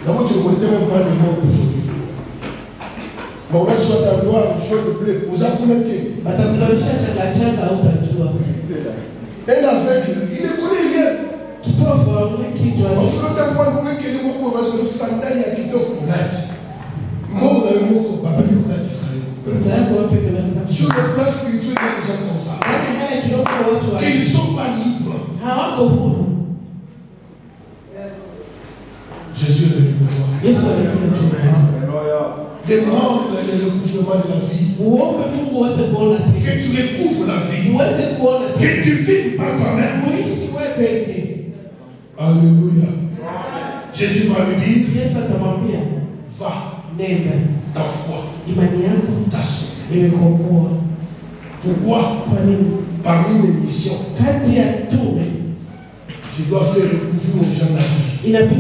D'abord, tu ne connais même pas les mots d'aujourd'hui. Mais on a soit ta gloire, jaune, bleu, aux appointés. Watakulanisha changa changa au utajua. Un aveugle, il ne connaît rien. Kipofu usipofahamu kitu Usilote kwa mweke ni mko wazo sandali ya kitoko lati. Mbona yuko baba yuko lati sasa. Sur le plan spirituel, il y a des gens comme ça. Qui ne sont pas libres. Jésus est venu pour toi. Demande le recouvrement de la vie. Que tu recouvres la vie. Que tu vives par toi-même. Alléluia. Jésus va lui dire, va. Ta foi. Ta sauvé. Pourquoi? Parmi mes missions, tu dois faire recouvrir aux gens la vie.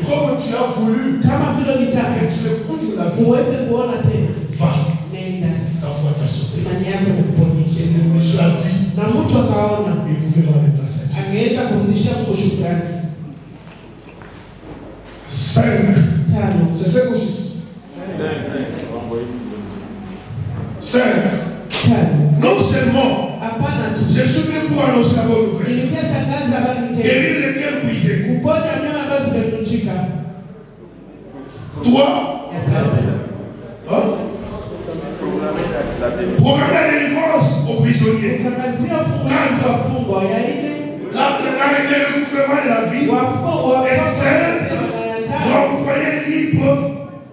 Comme tu as voulu que tu recouvres la vie, va. Ta foi t'a sauvé. Je la vie. Et vous verrez en état saint. 5. C'est 5 ou 6? 5. Non seulement je suis venu pour annoncer la bonne nouvelle, guérir les cœurs brisés. Toi, programmer la délivrance aux prisonniers. 4. Le recouvrement de la vie. Et 5. Renvoyer libre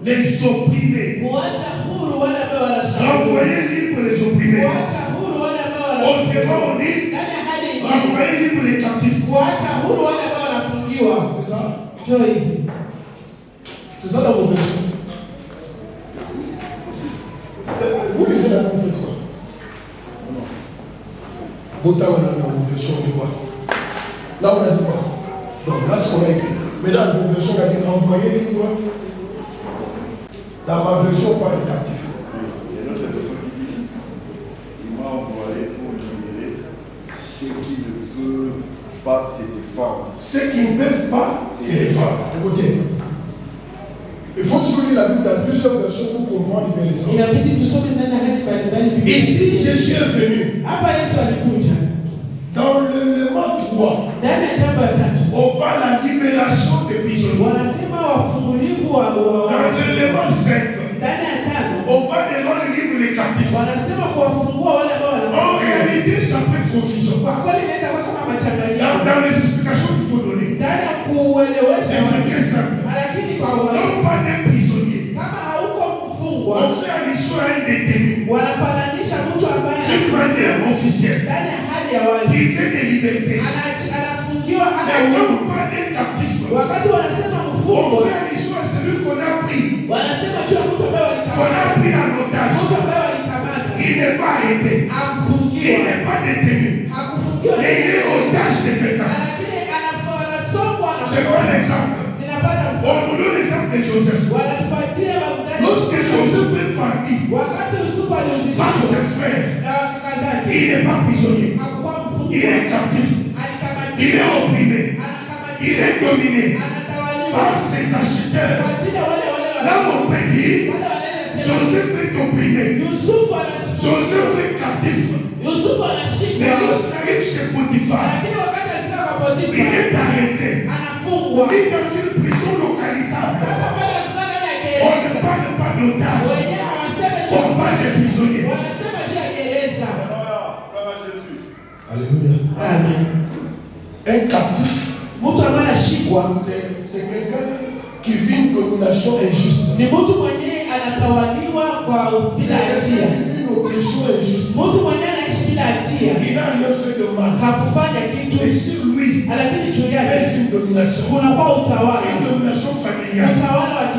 les opprimés. Renvoyer libre les opprimés. Autrement on dit, renvoyer libre les captifs. C'est ça? C'est ça la conversion. Vous lisez la conversion quoi? Bota on a la conversion de quoi? Là on a dit quoi? Donc là c'est ce qu'on a écrit. Mais dans la conversion on a dit renvoyer libre. La conversion par les captifs. Pas se défendre. Ceux qui ne peuvent pas se défendre. Écoutez, il faut toujours lire la Bible dans plusieurs versions pour comprendre les sens. Ici, Jésus est venu. Dans l'élément 3, on parle de la libération des prisonniers. Dans l'élément 5, on parle de rendre libre les captifs. En réalité, ça peut être confusion. Dans les explications qu'il faut donner, c'est très simple. Quand on parle d'un prisonnier, on fait allusion à un détenu d'une manière officielle, privé de liberté. Mais quand on parle d'un captif, on fait allusion à celui qu'on a pris. Qu'on a pris en otage. Il n'est pas arrêté. Il n'est pas détenu. Mais il est otage de quelqu'un. Je prends l'exemple. On nous donne l'exemple de Joseph. Lorsque Joseph est parti par ses frères, il n'est pas prisonnier. Il est captif. Il est opprimé. Il est dominé par ses acheteurs. Là, on peut dire Joseph est opprimé. Joseph est captif. Mais lorsqu'il arrive chez Potiphar, il est arrêté. Il est dans une prison localisable. On ne parle pas d'otage. On parle des prisonniers. Alléluia. Amen. Un captif, c'est quelqu'un qui vit une domination injuste. C'est quelqu'un qui vit une oppression injuste. Il n'a rien fait de mal. Mais sur lui, c'est une domination. Une domination familiale.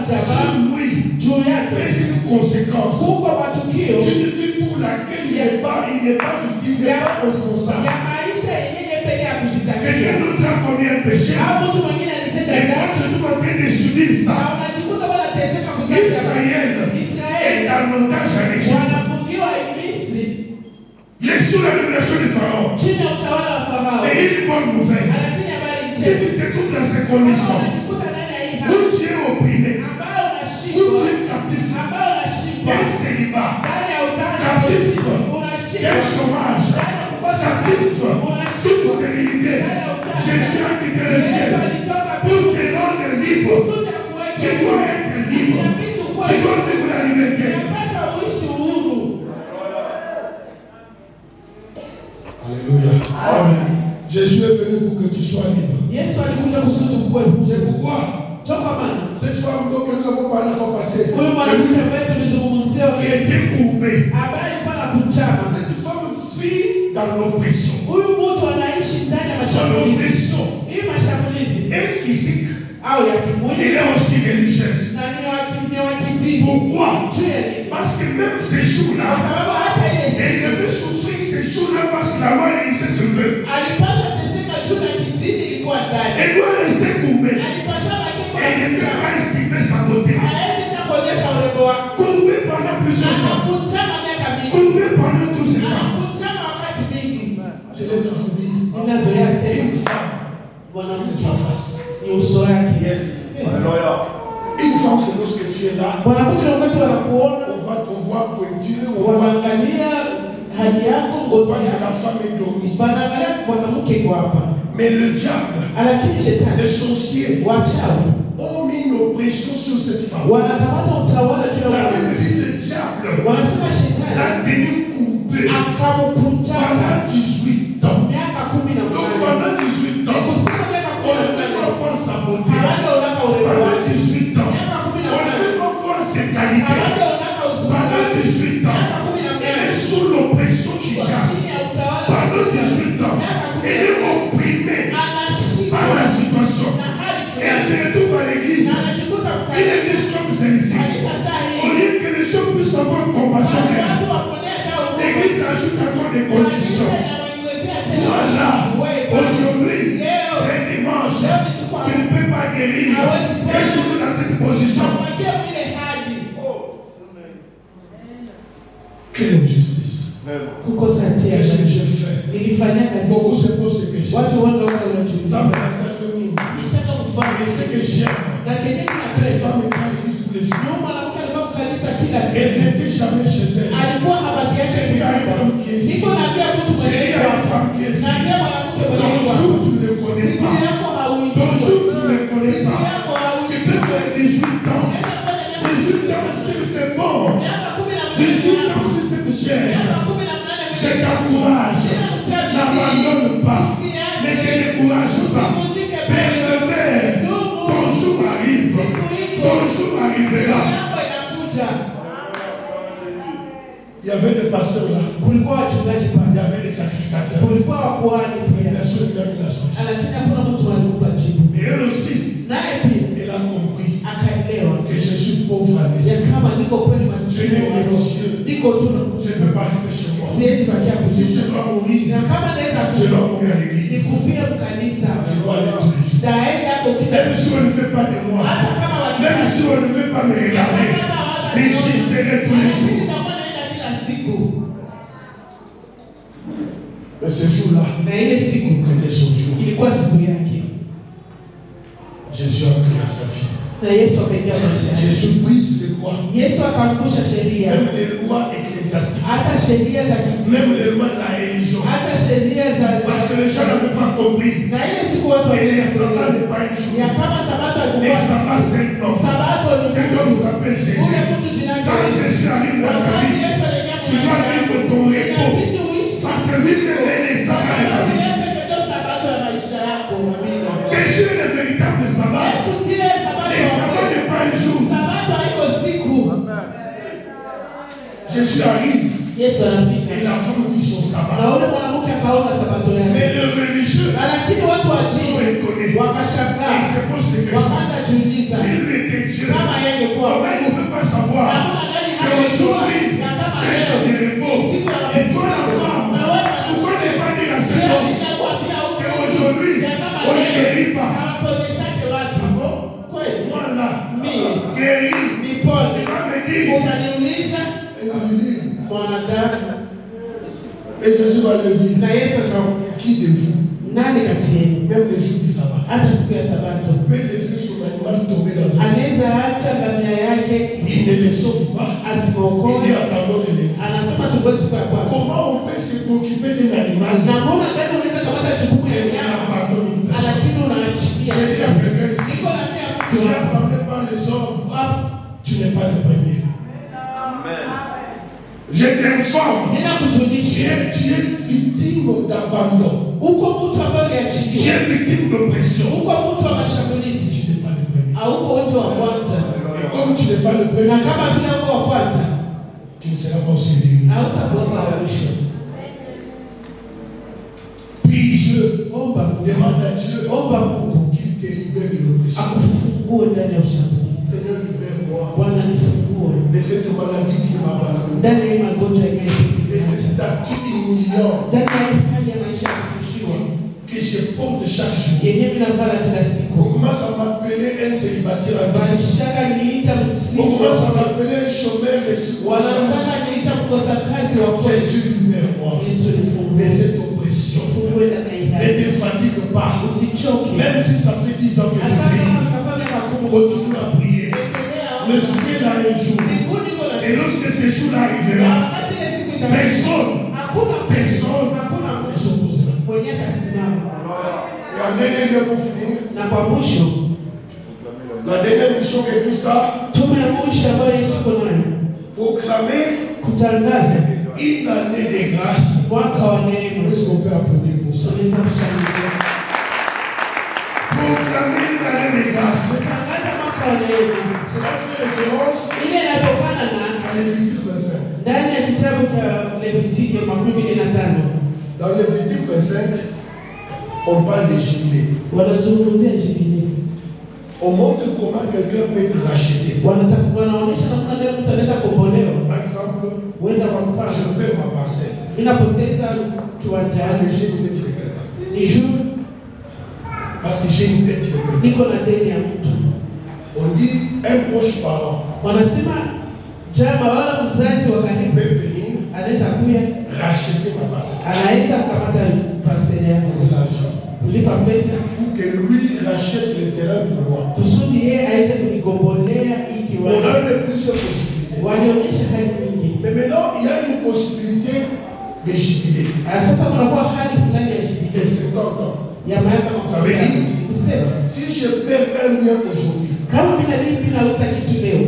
Sur lui, c'est une conséquence. Une vie pour laquelle il n'est pas responsable. Quelqu'un d'autre a commis un péché. Et quand tu dois en train de subir ça, Israël est en otage à l'Égypte. Il est sous la domination du Pharaon. Et une bonne nouvelle. Si tu te trouves dans ces conditions, où tu es opprimé, où tu es captif, quel célibat, captif, quel chômage, captif, toute stérilité, Jésus Tu dois être libre. Tu dois vivre la liberté. Alléluia. Amen. Jésus est venu pour que tu sois libre. C'est pourquoi cette femme dont nous avons parlé la fois passée, qui était courbée, cette femme vit dans l'oppression. Son oppression est physique. Elle est aussi religieuse. Pourquoi? Parce que même ces jours-là, elle devait souffrir ces jours-là parce que la loi religieuse se veut. Elle doit rester courbée. Elle ne peut pas estimer sa beauté. Courbée pendant plusieurs temps. Courbée pendant 12 ans. Je l'ai toujours dit. Une femme, c'est sa face. Une femme, c'est lorsque tu es là. On va te voir pointure. On voit que la femme est dormie. Mais le diable, les sorciers, ont mis une oppression sur cette femme. La Bible dit le diable l'a tenu coupée pendant 18 ans. Donc pendant 18 ans, on ne peut pas voir sa beauté. Pendant 18 ans, on ne peut pas voir ses qualités. Pendant 18 ans, elle est sous l'oppression du diable. Pendant 18 ans, elle est opprimée par la situation. Elle se retrouve à l'église. Une église comme celle-ci. Au lieu que les gens puissent avoir compassion d'elle, l'église ajoute encore des conditions. Voilà, aujourd'hui, c'est dimanche. Tu ne peux pas guérir. Et surtout dans cette position. Quelle injustice. Qu'est-ce que je fais? Beaucoup se posent ces questions. Ça me passe à dormir. Et ce que j'aime, cette femme est dans l'église tous les jours. Elle n'était jamais chez elle. J'ai dit à un homme qui est ici. J'ai dit à une femme qui est ici. Ton jour, tu ne le connais pas. Ton jour, tu ne le connais pas. Tu peux faire 18 ans. 18 ans sur ces bords. 18 ans sur cette chaise. Je t'encourage. N'abandonne pas. Ne te décourage pas. Persévère. Ton jour arrive. Ton jour arrivera. Il y avait des pasteurs là. Il y avait des sacrificateurs. Mais personne n'a mis la solution. Et elle aussi, elle a compris que je suis pauvre à l'esprit. Je n'ai que les cieux. Je ne peux pas rester chez moi. Si je dois mourir, je dois mourir à l'église. Je dois aller tous les jours. Même si on ne fait pas de moi, même si on ne veut pas me regarder, mais j'y serai tous les jours. Mais ce jour-là, c'était son jour. Jésus a pris à sa vie. Jésus brise les lois. Même les lois ecclésiastiques. Même les lois de la religion. Parce que les gens n'avaient pas compris. Et les sabbats n'est pas un jour. Les sabbats c'est un homme. Cet homme s'appelle Jésus. Quand Jésus arrive dans ta vie, tu dois vivre ton repos. Parce que lui-même est les sabbats de la vie. Jésus est le véritable sabbat. Les sabbats n'est pas un jour. Jésus arrive. Et la femme vit son sabbat. Mais le religieux sont étonnés. Ils se posent des questions. S'il était Dieu, comment il ne peut pas savoir qu'aujourd'hui, c'est un jour de repos. Et toi la femme, pourquoi ne pas dire à cet homme qu'aujourd'hui, on ne guérit pas? Moi là, guéri, tu vas me dire. Et Jésus va le dire. Qui de vous, même les jours du sabbat, peut laisser son animal tomber dans un il ne le sauve pas. Il est attendant de l'église. Comment on peut se préoccuper d'un animal et on abandonne une personne? Je dis à quelqu'un ici, tu n'abandonnes pas les autres. Je t'informe. ninakujulisha Tu es victime d'abandon. uko mtu ambaye Tu umeachiliwa, es victime d'oppression. uko mtu wa mashambulizi, Tu n'es pas le premier. hauko wetu wa kwanza, Et comme tu n'es pas le na premier, kama vile uko wa kwanza tu ne seras pas aussi dernier. hautakuwa wa mwisho. Prie Dieu. Omba Mungu, Demande à Dieu omba Mungu qu'il te libère de l'oppression. akufungue ndani ya ushambulizi. Seigneur, libère-moi Bwana nifungue de cette maladie qui m'abandonne. ndani ya hii magonjwa De yanayopitia, ce statut humiliant ndani ya hii hali ya maisha ya kushushiwa que je porte chaque jour. yenye minavala kila siku. On commence à m'appeler un célibataire en Christ. Wanashaka niita On msimu, commence à m'appeler un chômeur de wanataka circonstance. niita mkosa kazi wa kweli. Jésus, libère-moi Yesu de nifungue, cette oppression. fungue ndani ya hii Ne hali, te fatigue pas. usichoke. Même si ça fait 10 ans que tu Hata pries, kama nikafanya makubwa, continue à prier. Le ciel a un jour. mbinguni kuna Et lorsque ce jour arrivera, wakati ile siku itafika, personne hakuna personne hakuna ne mtu s'opposera. mwenye atasimama. Et en dernier lieu, pour finir, Na kwa mwisho, la dernière mission que Christ a, tume ya mwisho ambayo Yesu iko nayo, proclamer kutangaza une année de grâce. mwaka wa neema. Est-ce qu'on peut applaudir pour ça? Tunaweza kushangilia. Proclamer une année de grâce. Kutangaza mwaka wa neema. Cela fait référence Ile inatokana na à Lévitique 25. ndani ya kitabu cha Levitiki 25 Dans Lévitique 25, on parle de jubilé. wanazungumzia jubilei. On montre comment quelqu'un peut être racheté. Wanaonyesha namna gani mtu anaweza kukombolewa. Par exemple, Huenda kwa je mfano, perds ma parcelle ninapoteza kiwanja parce que changu, j'ai une dette de quelqu'un. ni juu Parce que j'ai une dette de quelqu'un. niko na deni ya mtu. On dit un proche parent Wanasema jama wala mzazi wa karibu peut venir anaweza kuya, racheter ma parcelle. anaweza kukamata parcele yako, Donner l'argent. kulipa pesa Pour que lui rachète le terrain pour moi. kusudi yeye aweze kunigombolea hii On kiwanja. a eu plusieurs possibilités. Walionyesha hali nyingi. Mais maintenant, il y a une possibilité de jubilé. Sasa kunakuwa hali fulani ya De jubilei 50 ans. ya miaka Ça veut dire, makumi kusema si je perds un bien aujourd'hui, kama mimi nauza kitu leo,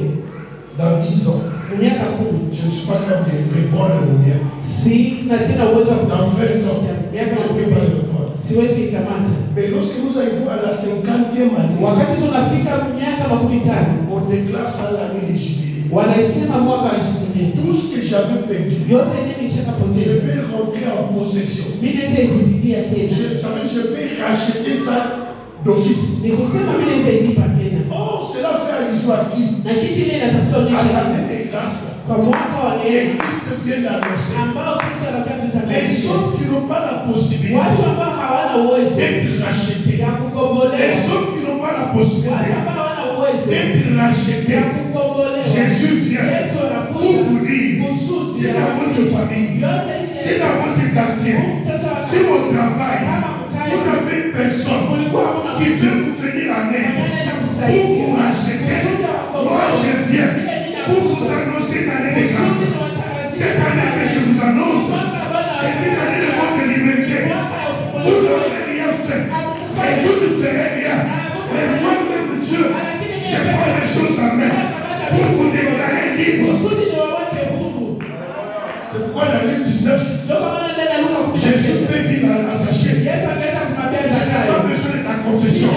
dans 10 ans, miaka 10 je ne suis pas capable de répondre mon bien. si na tena uwezo wa Dans 20 ans, miaka je ne peux pas le répondre. siwezi ikamata. Mais lorsque nous arrivons à la 50e année, Wakati tunafika miaka 50 on déclare ça l'année de jubilé. wanaisema mwaka wa jubilei, Tout ce que j'avais perdu, yote yenyewe je nishakapoteza, vais rentrer en possession. mimi naweza ikutilia tena, Je vais racheter ça d'office. ni kusema mimi naweza ilipa tena. Or, cela fait allusion à qui? Na kitu ile inatafuta À onyesha l'année de grâce. kwa mwaka wa Et neema Christ vient d'annoncer. ambao Kristo anakuja Les tutakatifu, hommes qui n'ont pas la possibilité watu ambao hawana uwezo d'être rachetés, ya kukombolewa, les hommes qui n'ont pas la watu possibilité ambao hawana uwezo d'être rachetés, ya kukombolewa, Jésus vient Yesu pour anakuja vous dire, kusudi c'est dans votre famille, yote c'est dans votre quartier, mtoto wa c'est au travail, kama vous mkazi avez une personne kulikuwa hamna qui peut vous venir en aide anaweza pour kusaidia vous racheter. kusudi Moi, je viens pour vous annoncer une année de grâce. Cette année que je vous annonce, c'est une année de votre liberté. Vous n'avez rien fait et vous ne ferez rien. Mais moi-même, Dieu, je prends les choses en main pour vous déclarer libre. C'est pourquoi dans Luc 19, Jésus peut dire à sa chair, je n'ai pas besoin de ta confession,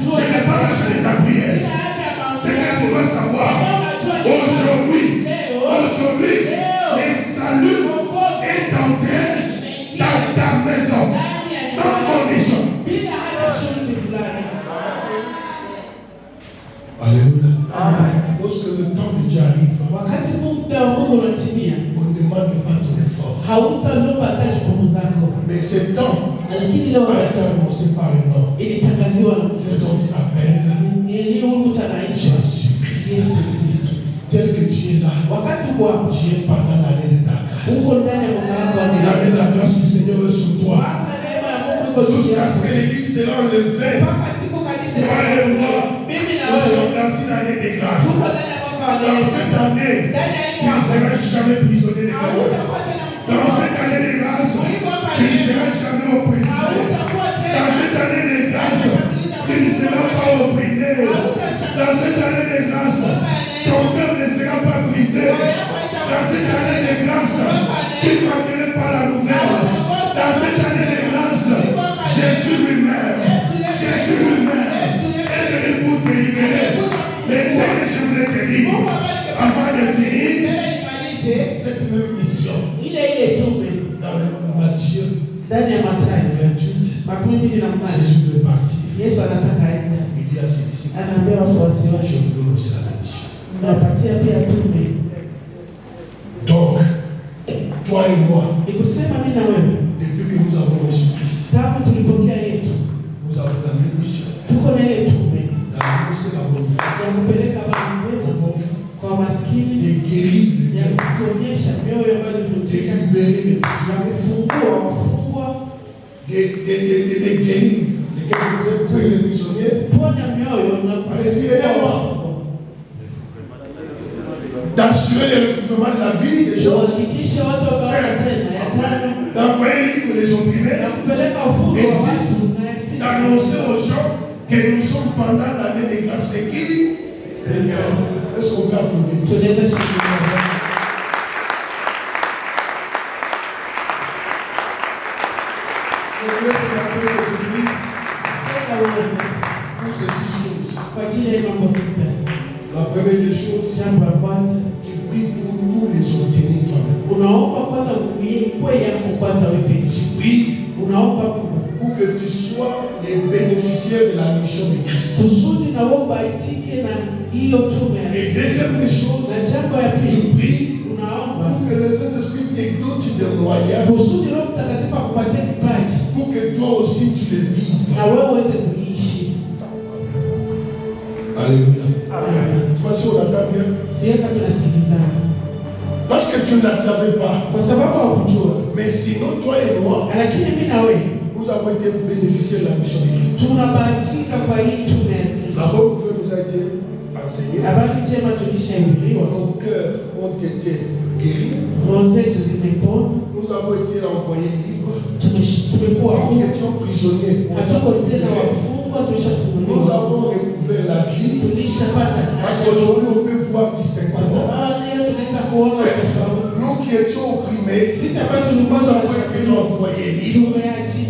je n'ai pas besoin de ta prière. C'est que tu dois savoir, aujourd'hui, le salut est entré dans ta maison, sans condition. Alléluia. Lorsque le temps de Dieu arrive, Wakati muda wa Mungu unatimia, on ne demande pas ton effort. hautaomba hata jukumu zako, Mais ce temps lakini leo a été annoncé par un homme. ilitangaziwa na Cet homme s'appelle Jésus. Jésus-Christ. Tel que tu es là, Wakati kwa tu es pendant l'année de ta grâce. uko ndani ya mwaka wako wa neema, L'année de la grâce du Seigneur est sur toi. Mwaka neema ya Mungu iko juu Jusqu'à ce yako. que l'église sera enlevée. Mpaka siku kanisa Toi et moi, mimi na nous wewe sommes dans une année de grâce. tuko ndani ya mwaka wa Dans neema. cette année, Ndani ya hii tu ne mwaka seras jamais prisonnier de quelqu'un. hautakuwa tena Dans mfungwa. cette année de grâce, Hii mwaka tu ne neema seras jamais opprimé. hautakuwa Dans tena cette année de grâce, tu ne seras pas opprimé. Dans cette année de grâce, ton cœur ne sera pas brisé. brisé. Dans cette année de grâce, tu ne manquerais pas la nouvelle. Dans cette année de grâce, Jésus lui-même est venu pour te libérer. Mais ce que je voulais te dire, avant de finir, cette même mission, dans Matthieu 28, Jésus veut partir. Il dit à ses disciples, je vous donne aussi la mission. Donc, toi et moi, depuis que nous avons reçu Christ, nous avons la même mission. D'annoncer la bonne nouvelle aux pauvres, de guérir les cœurs, de libérer les prisonniers, de guérir les prisonniers. Allez-y, aidez-moi. D'assurer le recouvrement de la vie des gens, d'envoyer libre les opprimés, et d'annoncer aux gens que nous sommes pendant l'année de grâce qui est-ce qu'on peut applaudir? Pour ces 6 choses. La première des choses, tu pries pour tous les obtenir toi-même. Tu pries pour que tu sois les bénéficiaires de la mission de Christ. Et deuxième des choses, tu pries pour que le Saint-Esprit te dote de moyens pour que toi aussi tu le vives. Alléluia. Tu vois si on attend bien? Parce que tu ne la savais pas. Mais sinon, toi et moi, nous avons été bénéficiaires de la mission de Christ. La bonne nouvelle nous a été enseignée. Nos cœurs ont été guéris. Nous avons été envoyés libres. Nous étions prisonniers. Nous avons découvert la vie. Parce qu'aujourd'hui, on peut voir distinctement. Nous qui étions opprimés, nous avons été envoyés libres.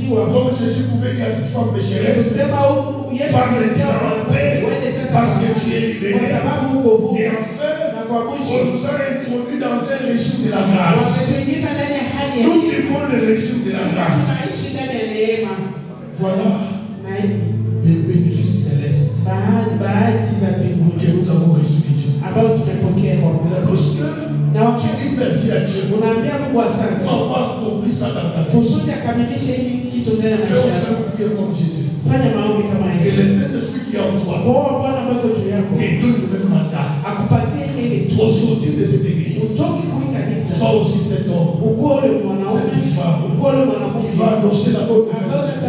Comme Jésus pouvait dire à cette femme pécheresse, femme de Dieu en paix, parce que tu es libérée. Et enfin, on nous a introduits dans un régime de la grâce. Nous vivons le régime de la grâce. Voilà les bénéfices célestes que nous avons reçus de Dieu. Lorsque tu dis merci à Dieu, tu vas accomplir ça dans ta vie. Fais aussi prier comme Jésus. Et le Saint-Esprit qui est en toi te donne le même mandat. Aujourd'hui de cette église, sois aussi cet homme, cette femme qui va annoncer la bonne nouvelle.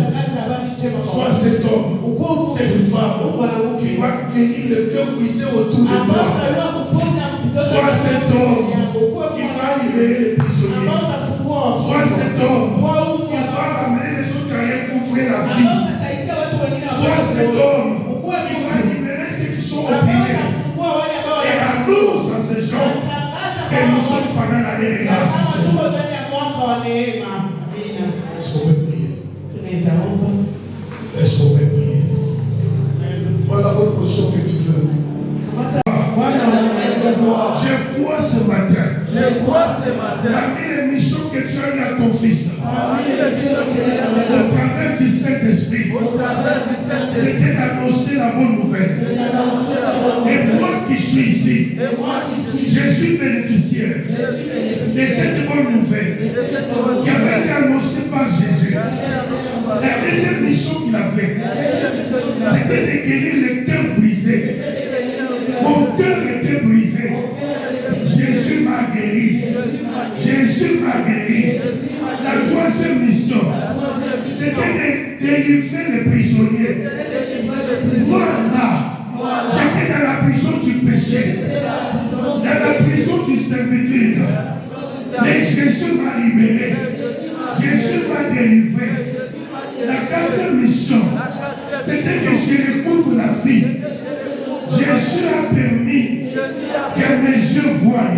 Sois cet homme, cette femme qui va guérir le cœur brisé autour de toi. Sois cet homme qui va libérer les prisonniers. Sois cet homme qui va amener les autres à recouvrir la vie. Sois cet homme qui va libérer ceux qui sont opprimés. Et annonce à ces gens que nous sommes pendant l'année de grâce. Est-ce qu'on peut prier? Est-ce qu'on peut prier? Voilà la bonne position que tu veux. Je crois ce matin. Parmi les missions que tu as mis à ton fils, au travers du Saint-Esprit, c'était d'annoncer la bonne nouvelle. Et moi qui suis ici, je suis bénéficiaire de cette bonne nouvelle qui avait été annoncée par Jésus. La deuxième mission qu'il a faite, c'était de guérir les cœurs brisés. Mon cœur était brisé. Jésus m'a guéri. Jésus m'a guéri. La troisième mission, c'était de délivrer les prisonniers. Voilà. J'étais dans la prison du péché, dans la prison du servitude. Mais Jésus m'a libéré. Jésus m'a délivré. La quatrième mission, c'était que je recouvre la vie. Jésus a permis que mes yeux voient.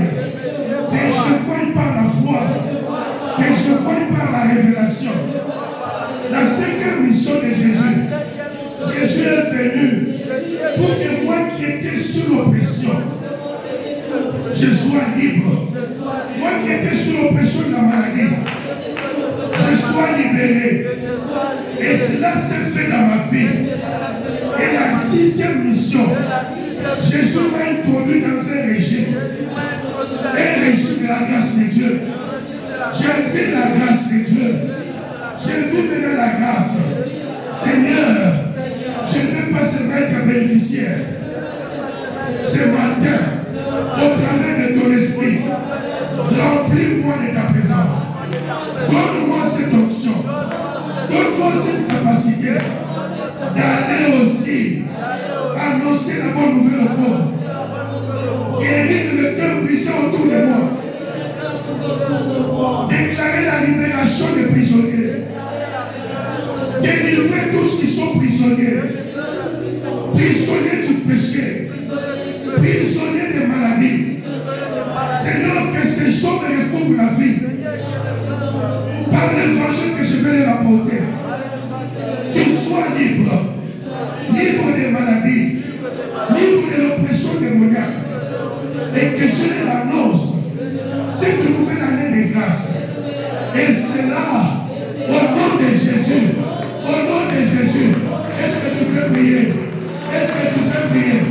Jésus m'a introduit dans un régime de la grâce de Dieu. J'ai vu la grâce de Dieu. J'ai vu maintenant la grâce. Seigneur, je ne veux pas seulement être bénéficiaire. Ce matin, au travers de ton esprit, remplis-moi de ta présence. Donne-moi cette option. Donne-moi cette capacité d'aller aussi annoncer la bonne nouvelle aux pauvres. Guérir le cœur brisé autour de moi. Déclarer la libération des prisonniers. Délivrer tous ceux qui sont prisonniers. Prisonniers du péché. Prisonniers des maladies. Seigneur, que ces gens me recouvrent la vie. Par l'évangile que je vais leur apporter. Qu'ils soient libres. Libres des maladies. Libres de l'oppression démoniaque. Et que je leur annonce cette nouvelle année de grâce. Et c'est là, au nom de Jésus. Au nom de Jésus. Est-ce que tu peux prier? Est-ce que tu peux prier?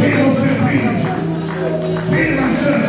Oui, on fait prier. Priez ma soeur.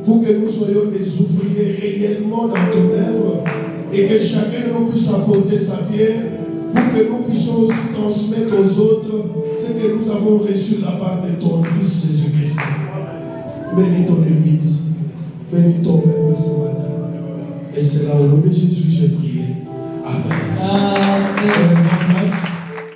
Pour que nous soyons des ouvriers réellement dans ton œuvre et que chacun de nous puisse apporter sa pierre pour que nous puissions aussi transmettre aux autres ce que nous avons reçu de la part de ton Fils Jésus-Christ. Bénis ton Église, bénis ton peuple ce matin. Et c'est là au nom de Jésus que j'ai prié.